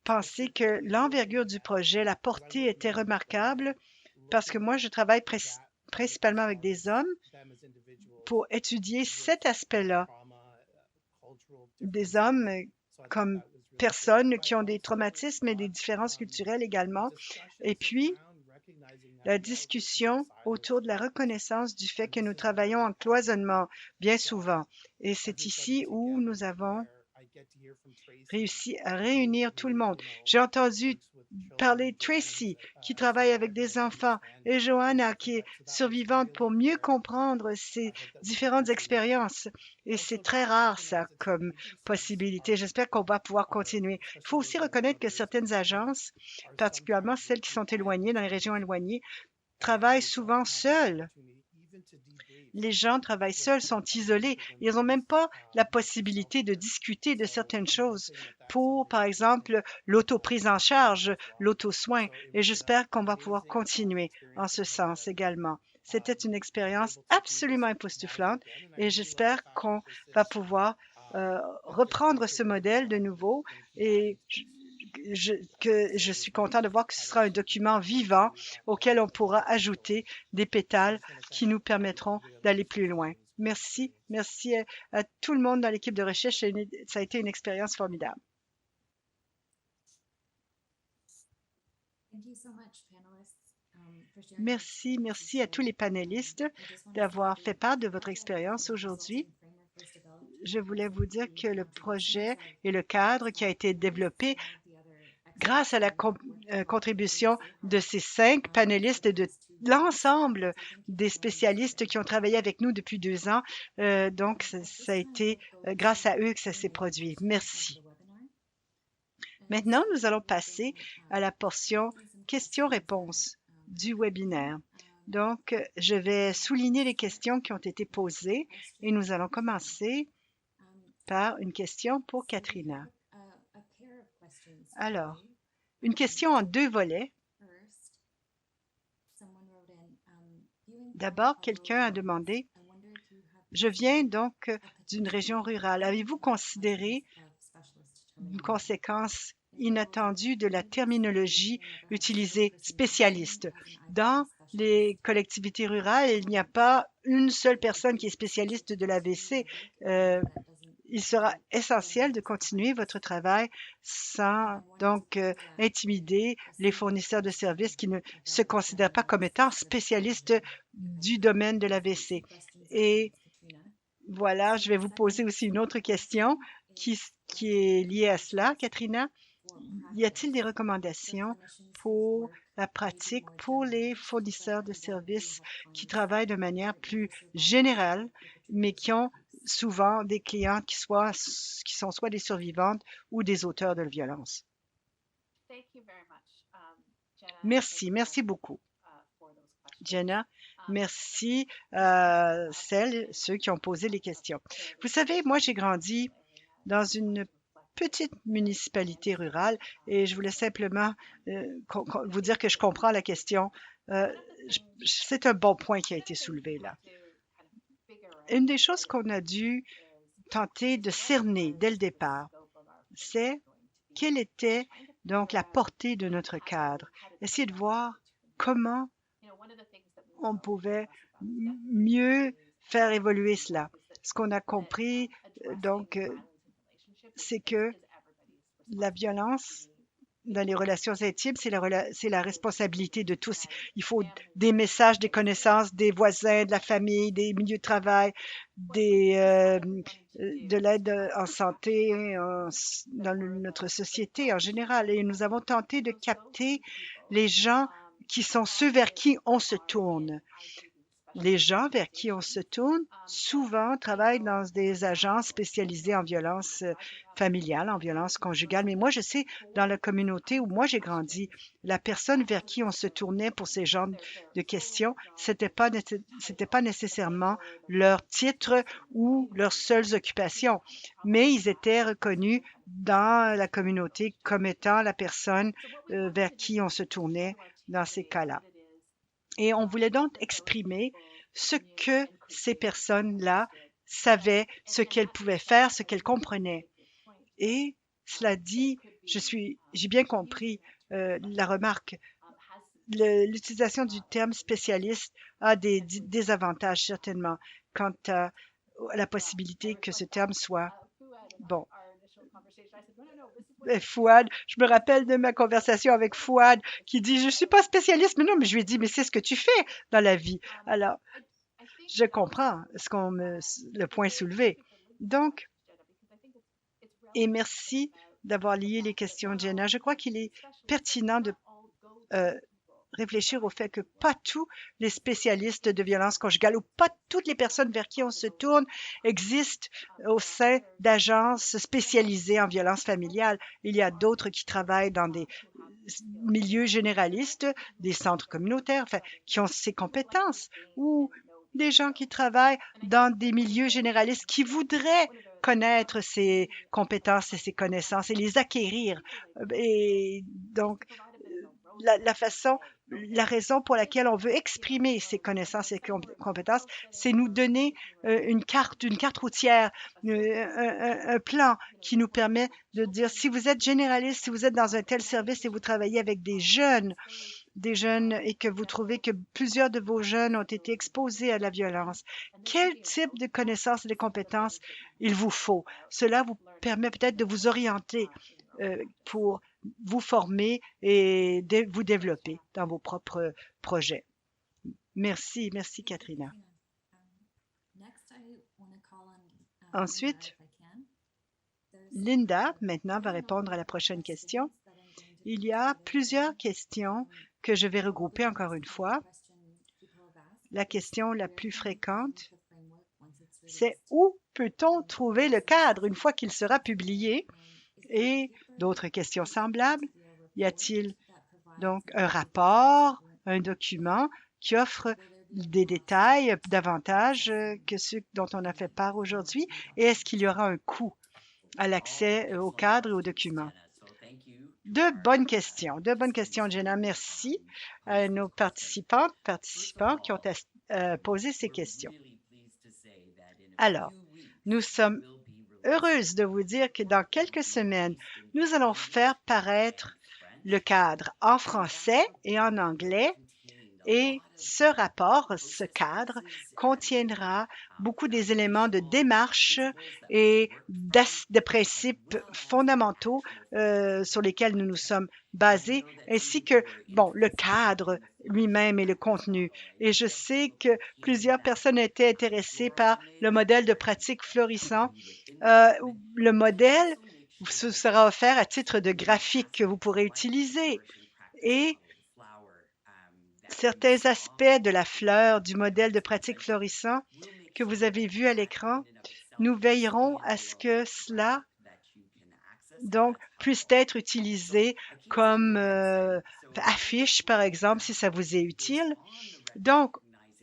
pensé que l'envergure du projet, la portée était remarquable parce que moi, je travaille principalement avec des hommes pour étudier cet aspect-là. Des hommes comme personnes qui ont des traumatismes et des différences culturelles également. Et puis, la discussion autour de la reconnaissance du fait que nous travaillons en cloisonnement bien souvent. Et c'est ici où nous avons réussi à réunir tout le monde. J'ai entendu parler de Tracy, qui travaille avec des enfants, et Joanna, qui est survivante pour mieux comprendre ces différentes expériences. Et c'est très rare, ça, comme possibilité. J'espère qu'on va pouvoir continuer. Il faut aussi reconnaître que certaines agences, particulièrement celles qui sont éloignées, dans les régions éloignées, travaillent souvent seules. Les gens travaillent seuls, sont isolés. Ils n'ont même pas la possibilité de discuter de certaines choses pour, par exemple, l'auto-prise en charge, l'auto-soin. Et j'espère qu'on va pouvoir continuer en ce sens également. C'était une expérience absolument époustouflante et j'espère qu'on va pouvoir reprendre ce modèle de nouveau et je suis content de voir que ce sera un document vivant auquel on pourra ajouter des pétales qui nous permettront d'aller plus loin. Merci, merci à tout le monde dans l'équipe de recherche. Ça a été une expérience formidable. Merci, merci à tous les panélistes d'avoir fait part de votre expérience aujourd'hui. Je voulais vous dire que le projet et le cadre qui a été développé grâce à la contribution de ces 5 panélistes et de l'ensemble des spécialistes qui ont travaillé avec nous depuis 2 ans. Donc, ça a été grâce à eux que ça s'est produit. Merci. Maintenant, nous allons passer à la portion questions-réponses du webinaire. Donc, je vais souligner les questions qui ont été posées et nous allons commencer par une question pour Katrina. Alors, une question en 2 volets. D'abord, quelqu'un a demandé, je viens donc d'une région rurale. Avez-vous considéré une conséquence inattendue de la terminologie utilisée spécialiste? Dans les collectivités rurales, il n'y a pas une seule personne qui est spécialiste de l'AVC. Il sera essentiel de continuer votre travail sans donc intimider les fournisseurs de services qui ne se considèrent pas comme étant spécialistes du domaine de l'AVC. Et voilà, je vais vous poser aussi une autre question qui est liée à cela, Katrina. Y a-t-il des recommandations pour la pratique pour les fournisseurs de services qui travaillent de manière plus générale, mais qui ont souvent des clients qui sont soit des survivantes ou des auteurs de violence? Merci, merci beaucoup Jenna. Merci ceux qui ont posé les questions. Vous savez, moi, j'ai grandi dans une petite municipalité rurale et je voulais simplement vous dire que je comprends la question. Euh, c'est un bon point qui a été soulevé là. Une des choses qu'on a dû tenter de cerner dès le départ, c'est quelle était donc la portée de notre cadre. Essayer de voir comment on pouvait mieux faire évoluer cela. Ce qu'on a compris, c'est que la violence dans les relations intimes, c'est la responsabilité de tous. Il faut des messages, des connaissances, des voisins, de la famille, des milieux de travail, de l'aide en santé dans notre société en général. Et nous avons tenté de capter les gens qui sont ceux vers qui on se tourne. Les gens vers qui on se tourne souvent travaillent dans des agences spécialisées en violence familiale, en violence conjugale. Mais moi, je sais, dans la communauté où moi j'ai grandi, la personne vers qui on se tournait pour ces genres de questions, c'était pas nécessairement leur titre ou leurs seules occupations, mais ils étaient reconnus dans la communauté comme étant la personne vers qui on se tournait dans ces cas-là. Et on voulait donc exprimer ce que ces personnes-là savaient, ce qu'elles pouvaient faire, ce qu'elles comprenaient. Et cela dit, j'ai bien compris la remarque. L'utilisation du terme spécialiste a des désavantages certainement quant à la possibilité que ce terme soit bon. Fouad, je me rappelle de ma conversation avec Fouad qui dit, je suis pas spécialiste, mais non, mais je lui ai dit, mais c'est ce que tu fais dans la vie. Alors, je comprends le point soulevé. Donc, et merci d'avoir lié les questions, Jenna. Je crois qu'il est pertinent de réfléchir au fait que pas tous les spécialistes de violence conjugale ou pas toutes les personnes vers qui on se tourne existent au sein d'agences spécialisées en violence familiale. Il y a d'autres qui travaillent dans des milieux généralistes, des centres communautaires, enfin, qui ont ces compétences, ou des gens qui travaillent dans des milieux généralistes qui voudraient connaître ces compétences et ces connaissances et les acquérir. Et donc, la raison pour laquelle on veut exprimer ces connaissances et compétences, c'est nous donner une carte routière, un plan qui nous permet de dire si vous êtes généraliste, si vous êtes dans un tel service et vous travaillez avec des jeunes et que vous trouvez que plusieurs de vos jeunes ont été exposés à la violence, quel type de connaissances et de compétences il vous faut? Cela vous permet peut-être de vous orienter pour vous former et vous développer dans vos propres projets. Merci, merci Katrina. Ensuite, Linda, maintenant, va répondre à la prochaine question. Il y a plusieurs questions que je vais regrouper encore une fois. La question la plus fréquente, c'est où peut-on trouver le cadre une fois qu'il sera publié? Et d'autres questions semblables. Y a-t-il donc un rapport, un document qui offre des détails davantage que ceux dont on a fait part aujourd'hui? Et est-ce qu'il y aura un coût à l'accès au cadre et aux documents? Deux bonnes questions, Jenna. Merci à nos participants qui ont posé ces questions. Alors, nous sommes heureuses de vous dire que dans quelques semaines, nous allons faire paraître le cadre en français et en anglais. Et ce rapport, ce cadre, contiendra beaucoup des éléments de démarche et de principes fondamentaux sur lesquels nous nous sommes basés, ainsi que, bon, le cadre lui-même et le contenu. Et je sais que plusieurs personnes étaient intéressées par le modèle de pratique florissant. Le modèle vous sera offert à titre de graphique que vous pourrez utiliser. Et certains aspects de la fleur du modèle de pratique florissant que vous avez vu à l'écran, nous veillerons à ce que cela donc puisse être utilisé comme affiche, par exemple, si ça vous est utile. Donc,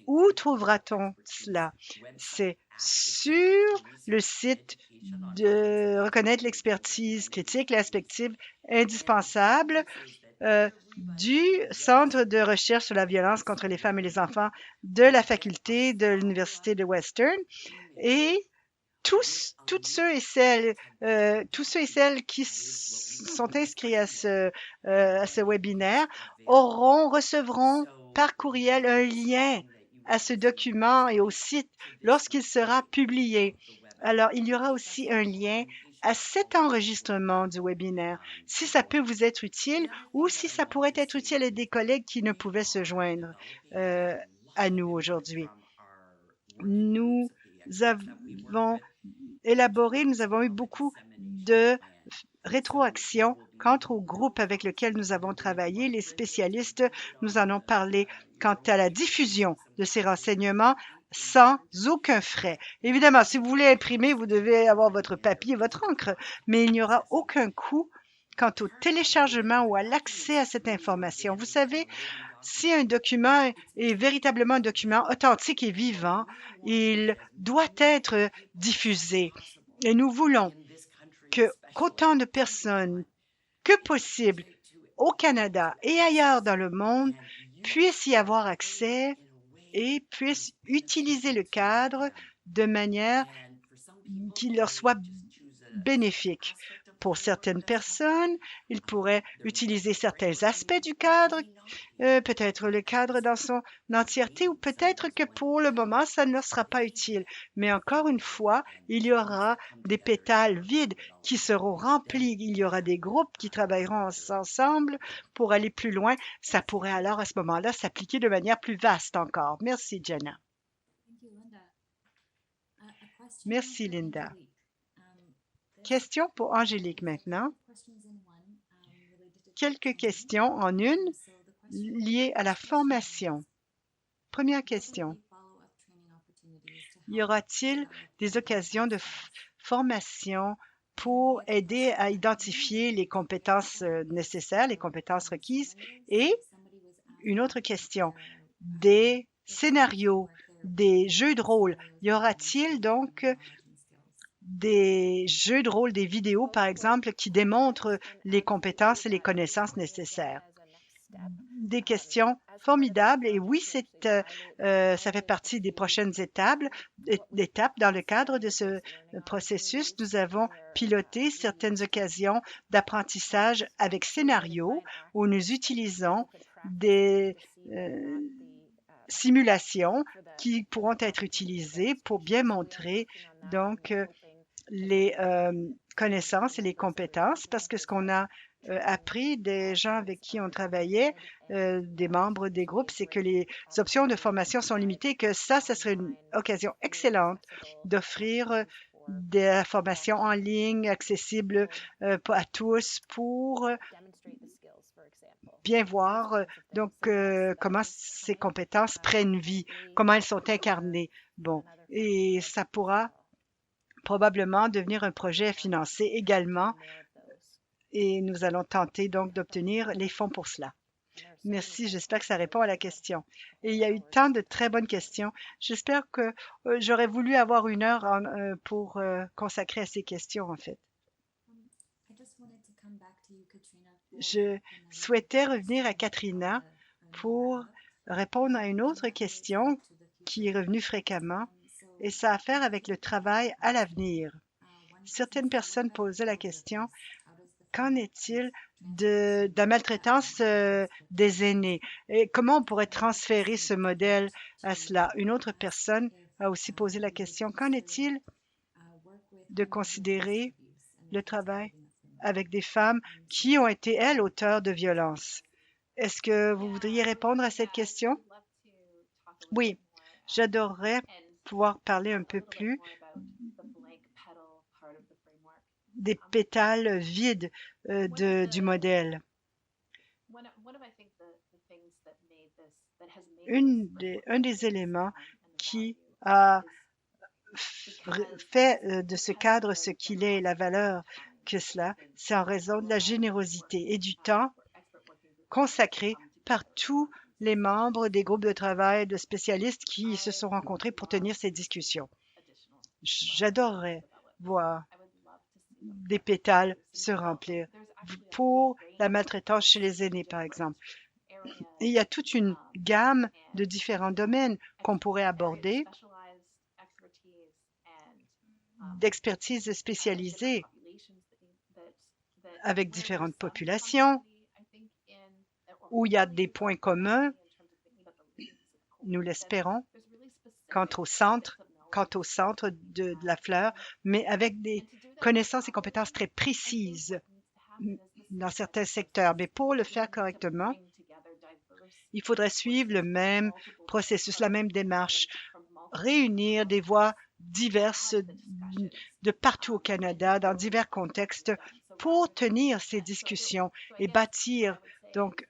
où trouvera-t-on cela? C'est sur le site de reconnaître l'expertise critique, perspective indispensable du Centre de recherche sur la violence contre les femmes et les enfants de la faculté de l'Université de Western. Et tous ceux et celles, qui sont inscrits à ce webinaire recevront par courriel un lien à ce document et au site lorsqu'il sera publié. Alors, il y aura aussi un lien à cet enregistrement du webinaire, si ça peut vous être utile ou si ça pourrait être utile à des collègues qui ne pouvaient se joindre à nous aujourd'hui. Nous avons élaboré, nous avons eu beaucoup de rétroaction quant au groupe avec lequel nous avons travaillé. Les spécialistes nous en ont parlé quant à la diffusion de ces renseignements sans aucun frais. Évidemment, si vous voulez imprimer, vous devez avoir votre papier et votre encre, mais il n'y aura aucun coût quant au téléchargement ou à l'accès à cette information. Vous savez, si un document est véritablement un document authentique et vivant, il doit être diffusé. Et nous voulons qu'autant de personnes que possible au Canada et ailleurs dans le monde puissent y avoir accès et puissent utiliser le cadre de manière qui leur soit bénéfique. Pour certaines personnes, ils pourraient utiliser certains aspects du cadre, peut-être le cadre dans son entièreté, ou peut-être que pour le moment, ça ne leur sera pas utile. Mais encore une fois, il y aura des pétales vides qui seront remplis. Il y aura des groupes qui travailleront ensemble pour aller plus loin. Ça pourrait alors, à ce moment-là, s'appliquer de manière plus vaste encore. Merci, Jenna. Merci, Linda. Question pour Angélique maintenant. Quelques questions en une liées à la formation. Première question. Y aura-t-il des occasions de formation pour aider à identifier les compétences nécessaires, les compétences requises? Et une autre question. Des scénarios, des jeux de rôle. Y aura-t-il donc des jeux de rôle, des vidéos, par exemple, qui démontrent les compétences et les connaissances nécessaires? Des questions formidables. Et oui, ça fait partie des prochaines étapes. Dans le cadre de ce processus, nous avons piloté certaines occasions d'apprentissage avec scénario où nous utilisons des simulations qui pourront être utilisées pour bien montrer donc les connaissances et les compétences, parce que ce qu'on a appris des gens avec qui on travaillait, des membres des groupes, c'est que les options de formation sont limitées, que ça serait une occasion excellente d'offrir de la formation en ligne accessible à tous pour bien voir donc comment ces compétences prennent vie, comment elles sont incarnées. Bon, et ça pourra probablement devenir un projet à financer également et nous allons tenter donc d'obtenir les fonds pour cela. Merci, j'espère que ça répond à la question. Et il y a eu tant de très bonnes questions. J'espère que j'aurais voulu avoir une heure pour consacrer à ces questions, en fait. Je souhaitais revenir à Katrina pour répondre à une autre question qui est revenue fréquemment, et ça a à faire avec le travail à l'avenir. Certaines personnes posaient la question, qu'en est-il de la maltraitance des aînés? Et comment on pourrait transférer ce modèle à cela? Une autre personne a aussi posé la question, qu'en est-il de considérer le travail avec des femmes qui ont été, elles, auteurs de violences? Est-ce que vous voudriez répondre à cette question? Oui, j'adorerais pouvoir parler un peu plus des pétales vides du modèle. Un des éléments qui a fait de ce cadre ce qu'il est, la valeur que cela, c'est en raison de la générosité et du temps consacré par tous les membres des groupes de travail de spécialistes qui se sont rencontrés pour tenir ces discussions. J'adorerais voir des pétales se remplir pour la maltraitance chez les aînés, par exemple. Et il y a toute une gamme de différents domaines qu'on pourrait aborder, d'expertise spécialisée avec différentes populations, où il y a des points communs, nous l'espérons, quant au centre de la fleur, mais avec des connaissances et compétences très précises dans certains secteurs. Mais pour le faire correctement, il faudrait suivre le même processus, la même démarche, réunir des voix diverses de partout au Canada, dans divers contextes, pour tenir ces discussions et bâtir donc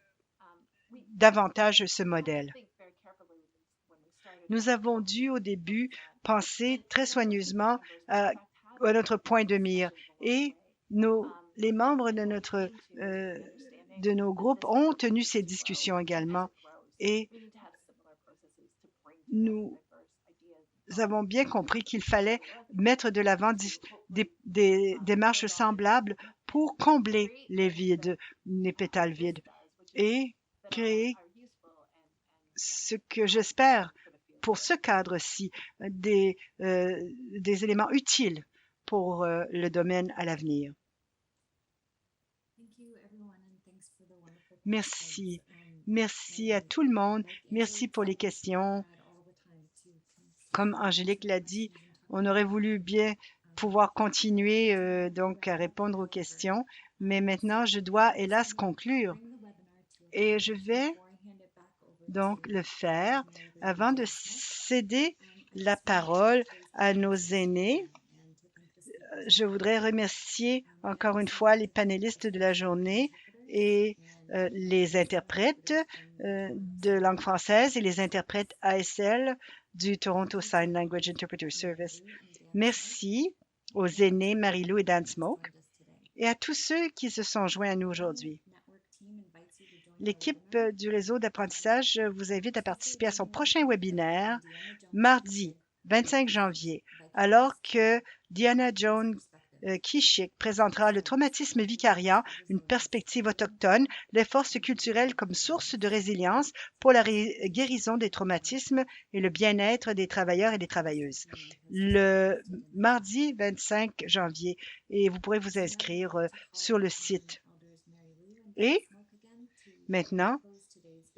davantage ce modèle. Nous avons dû au début penser très soigneusement à notre point de mire et les membres de nos groupes ont tenu ces discussions également et nous avons bien compris qu'il fallait mettre de l'avant des démarches semblables pour combler les pétales vides et créer ce que j'espère pour ce cadre-ci, des éléments utiles pour le domaine à l'avenir. Merci. Merci à tout le monde. Merci pour les questions. Comme Angélique l'a dit, on aurait voulu bien pouvoir continuer donc à répondre aux questions, mais maintenant je dois hélas conclure. Et je vais donc le faire avant de céder la parole à nos aînés. Je voudrais remercier encore une fois les panélistes de la journée et les interprètes de langue française et les interprètes ASL du Toronto Sign Language Interpreter Service. Merci aux aînés Marie-Lou et Dan Smoke et à tous ceux qui se sont joints à nous aujourd'hui. L'équipe du réseau d'apprentissage vous invite à participer à son prochain webinaire mardi 25 janvier, alors que Diana Joan Kishik présentera le traumatisme vicariant, une perspective autochtone, les forces culturelles comme source de résilience pour la guérison des traumatismes et le bien-être des travailleurs et des travailleuses. Le mardi 25 janvier, et vous pourrez vous inscrire sur le site. Et maintenant,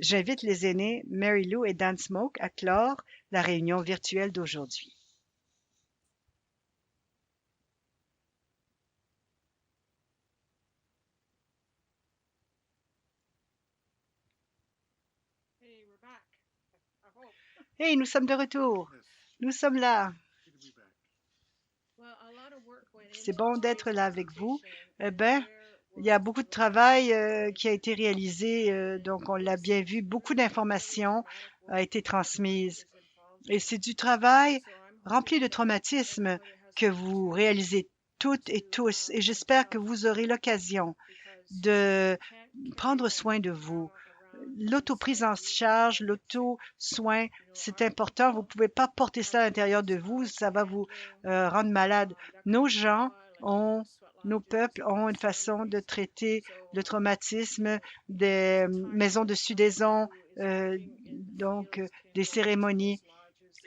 j'invite les aînés Mary Lou et Dan Smoke à clore la réunion virtuelle d'aujourd'hui. Hey, nous sommes de retour. Nous sommes là. C'est bon d'être là avec vous. Il y a beaucoup de travail qui a été réalisé, donc on l'a bien vu. Beaucoup d'informations a été transmise. Et c'est du travail rempli de traumatisme que vous réalisez toutes et tous. Et j'espère que vous aurez l'occasion de prendre soin de vous. L'autoprise en charge, l'auto-soin, c'est important. Vous ne pouvez pas porter ça à l'intérieur de vous. Ça va vous rendre malade. Nos peuples ont une façon de traiter le traumatisme, des maisons de sudaison, donc des cérémonies.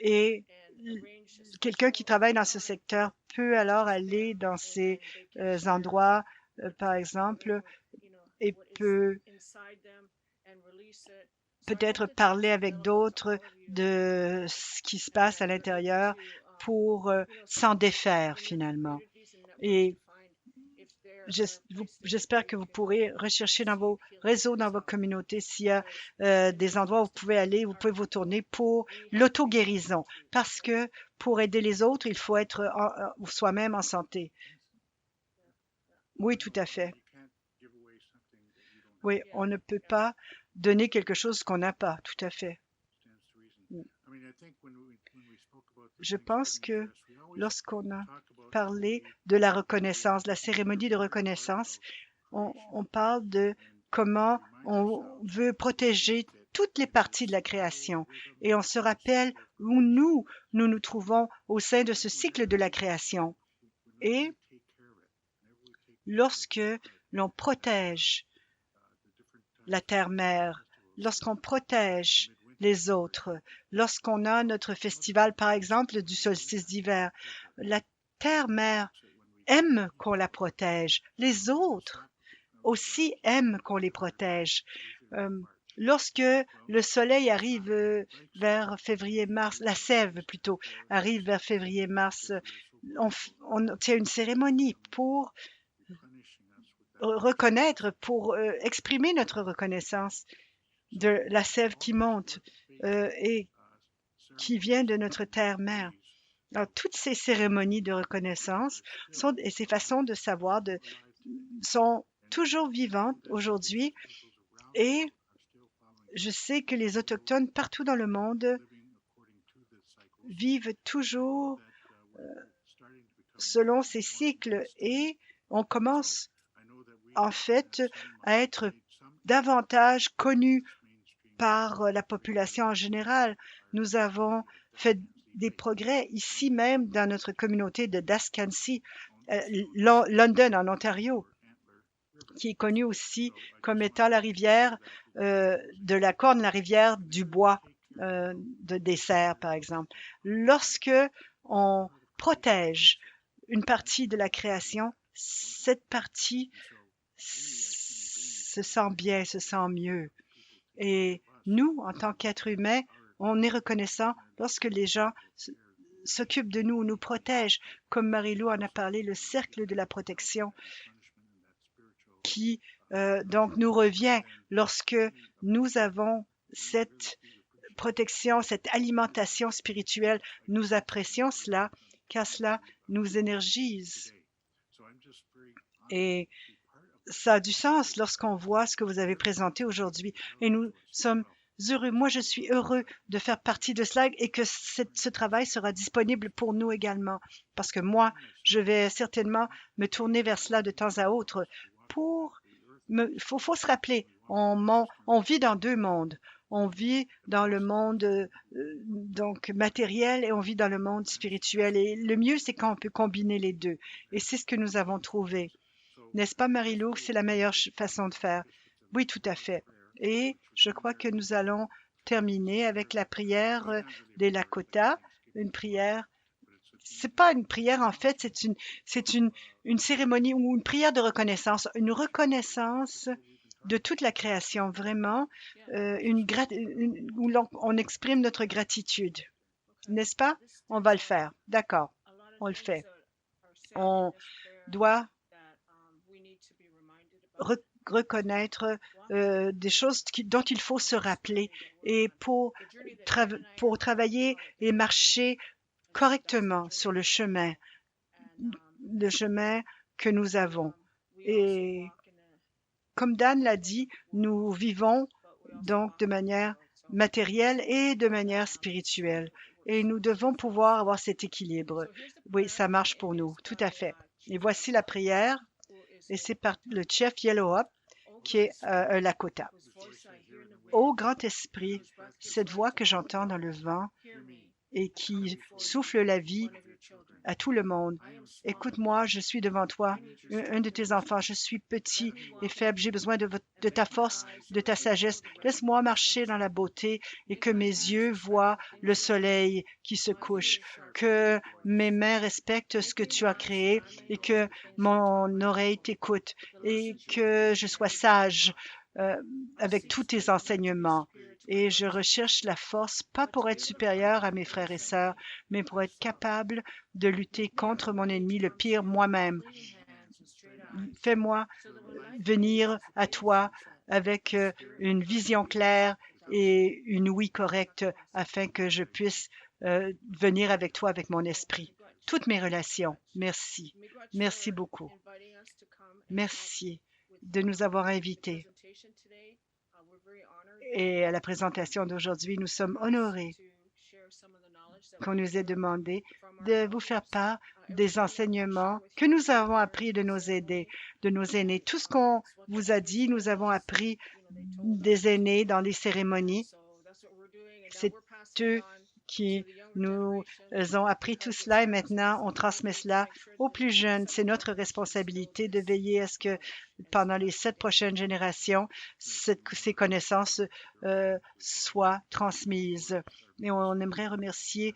Et quelqu'un qui travaille dans ce secteur peut alors aller dans ces endroits, par exemple, et peut-être parler avec d'autres de ce qui se passe à l'intérieur pour s'en défaire finalement. Et j'espère que vous pourrez rechercher dans vos réseaux, dans vos communautés, s'il y a des endroits où vous pouvez aller, vous pouvez vous tourner pour l'auto-guérison. Parce que pour aider les autres, il faut être soi-même en santé. Oui, tout à fait. Oui, on ne peut pas donner quelque chose qu'on n'a pas, tout à fait. Je pense que lorsqu'on a parlé de la reconnaissance, la cérémonie de reconnaissance, on parle de comment on veut protéger toutes les parties de la création et on se rappelle où nous trouvons au sein de ce cycle de la création. Et lorsque l'on protège la terre-mère, lorsqu'on protège les autres, lorsqu'on a notre festival, par exemple, du solstice d'hiver, la terre-mère aime qu'on la protège. Les autres aussi aiment qu'on les protège. Lorsque le soleil arrive vers février-mars, la sève plutôt, arrive vers février-mars, on tient une cérémonie pour reconnaître, pour exprimer notre reconnaissance de la sève qui monte et qui vient de notre terre-mère. Alors, toutes ces cérémonies de reconnaissance et ces façons de savoir sont toujours vivantes aujourd'hui et je sais que les Autochtones partout dans le monde vivent toujours selon ces cycles et on commence en fait à être davantage connus par la population en général. Nous avons fait des progrès ici même dans notre communauté de Dascansey, London en Ontario, qui est connue aussi comme étant la rivière de la corne, la rivière du bois de dessert, par exemple. Lorsque on protège une partie de la création, cette partie se sent bien, se sent mieux. Et nous, en tant qu'êtres humains, on est reconnaissant lorsque les gens s'occupent de nous, nous protègent, comme Marie-Lou en a parlé, le cercle de la protection qui donc nous revient lorsque nous avons cette protection, cette alimentation spirituelle. Nous apprécions cela car cela nous énergise. Et ça a du sens lorsqu'on voit ce que vous avez présenté aujourd'hui. Et nous sommes heureux. Moi, je suis heureux de faire partie de cela et que ce travail sera disponible pour nous également. Parce que moi, je vais certainement me tourner vers cela de temps à autre. Faut se rappeler, on vit dans deux mondes. On vit dans le monde donc matériel et on vit dans le monde spirituel. Et le mieux, c'est quand on peut combiner les deux. Et c'est ce que nous avons trouvé. N'est-ce pas, Marie-Lou, que c'est la meilleure façon de faire? Oui, tout à fait. Et je crois que nous allons terminer avec la prière des Lakota, une prière. C'est pas une prière, en fait, c'est une cérémonie ou une prière de reconnaissance, une reconnaissance de toute la création, vraiment, où on exprime notre gratitude. N'est-ce pas? On va le faire. D'accord, on le fait. On doit reconnaître des choses dont il faut se rappeler et pour travailler et marcher correctement sur le chemin que nous avons. Et comme Dan l'a dit, nous vivons donc de manière matérielle et de manière spirituelle. Et nous devons pouvoir avoir cet équilibre. Oui, ça marche pour nous, tout à fait. Et voici la prière. Et c'est par le chef Yellowup, qui est un Lakota. Ô grand esprit, cette voix que j'entends dans le vent et qui souffle la vie à tout le monde. Écoute-moi, je suis devant toi, un de tes enfants. Je suis petit et faible. J'ai besoin de ta force, de ta sagesse. Laisse-moi marcher dans la beauté et que mes yeux voient le soleil qui se couche, que mes mains respectent ce que tu as créé et que mon oreille t'écoute et que je sois sage avec tous tes enseignements. Et je recherche la force, pas pour être supérieur à mes frères et sœurs, mais pour être capable de lutter contre mon ennemi, le pire, moi-même. Fais-moi venir à toi avec une vision claire et une ouïe correcte afin que je puisse venir avec toi avec mon esprit. Toutes mes relations. Merci. Merci beaucoup. Merci de nous avoir invités. Et à la présentation d'aujourd'hui, nous sommes honorés qu'on nous ait demandé de vous faire part des enseignements que nous avons appris de nos aînés. Tout ce qu'on vous a dit, nous avons appris des aînés dans les cérémonies. C'est eux qui nous ont appris tout cela et maintenant on transmet cela aux plus jeunes. C'est notre responsabilité de veiller à ce que pendant les 7 prochaines générations, ces connaissances soient transmises. Et on aimerait remercier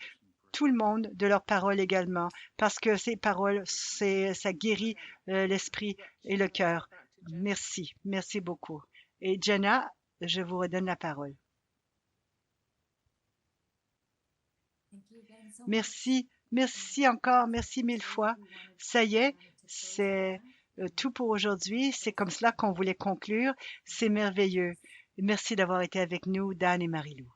tout le monde de leurs paroles également, parce que ces paroles, ça guérit l'esprit et le cœur. Merci, merci beaucoup. Et Jenna, je vous redonne la parole. Merci, merci encore, merci mille fois. Ça y est, c'est tout pour aujourd'hui. C'est comme cela qu'on voulait conclure. C'est merveilleux. Merci d'avoir été avec nous, Dan et Marie-Lou.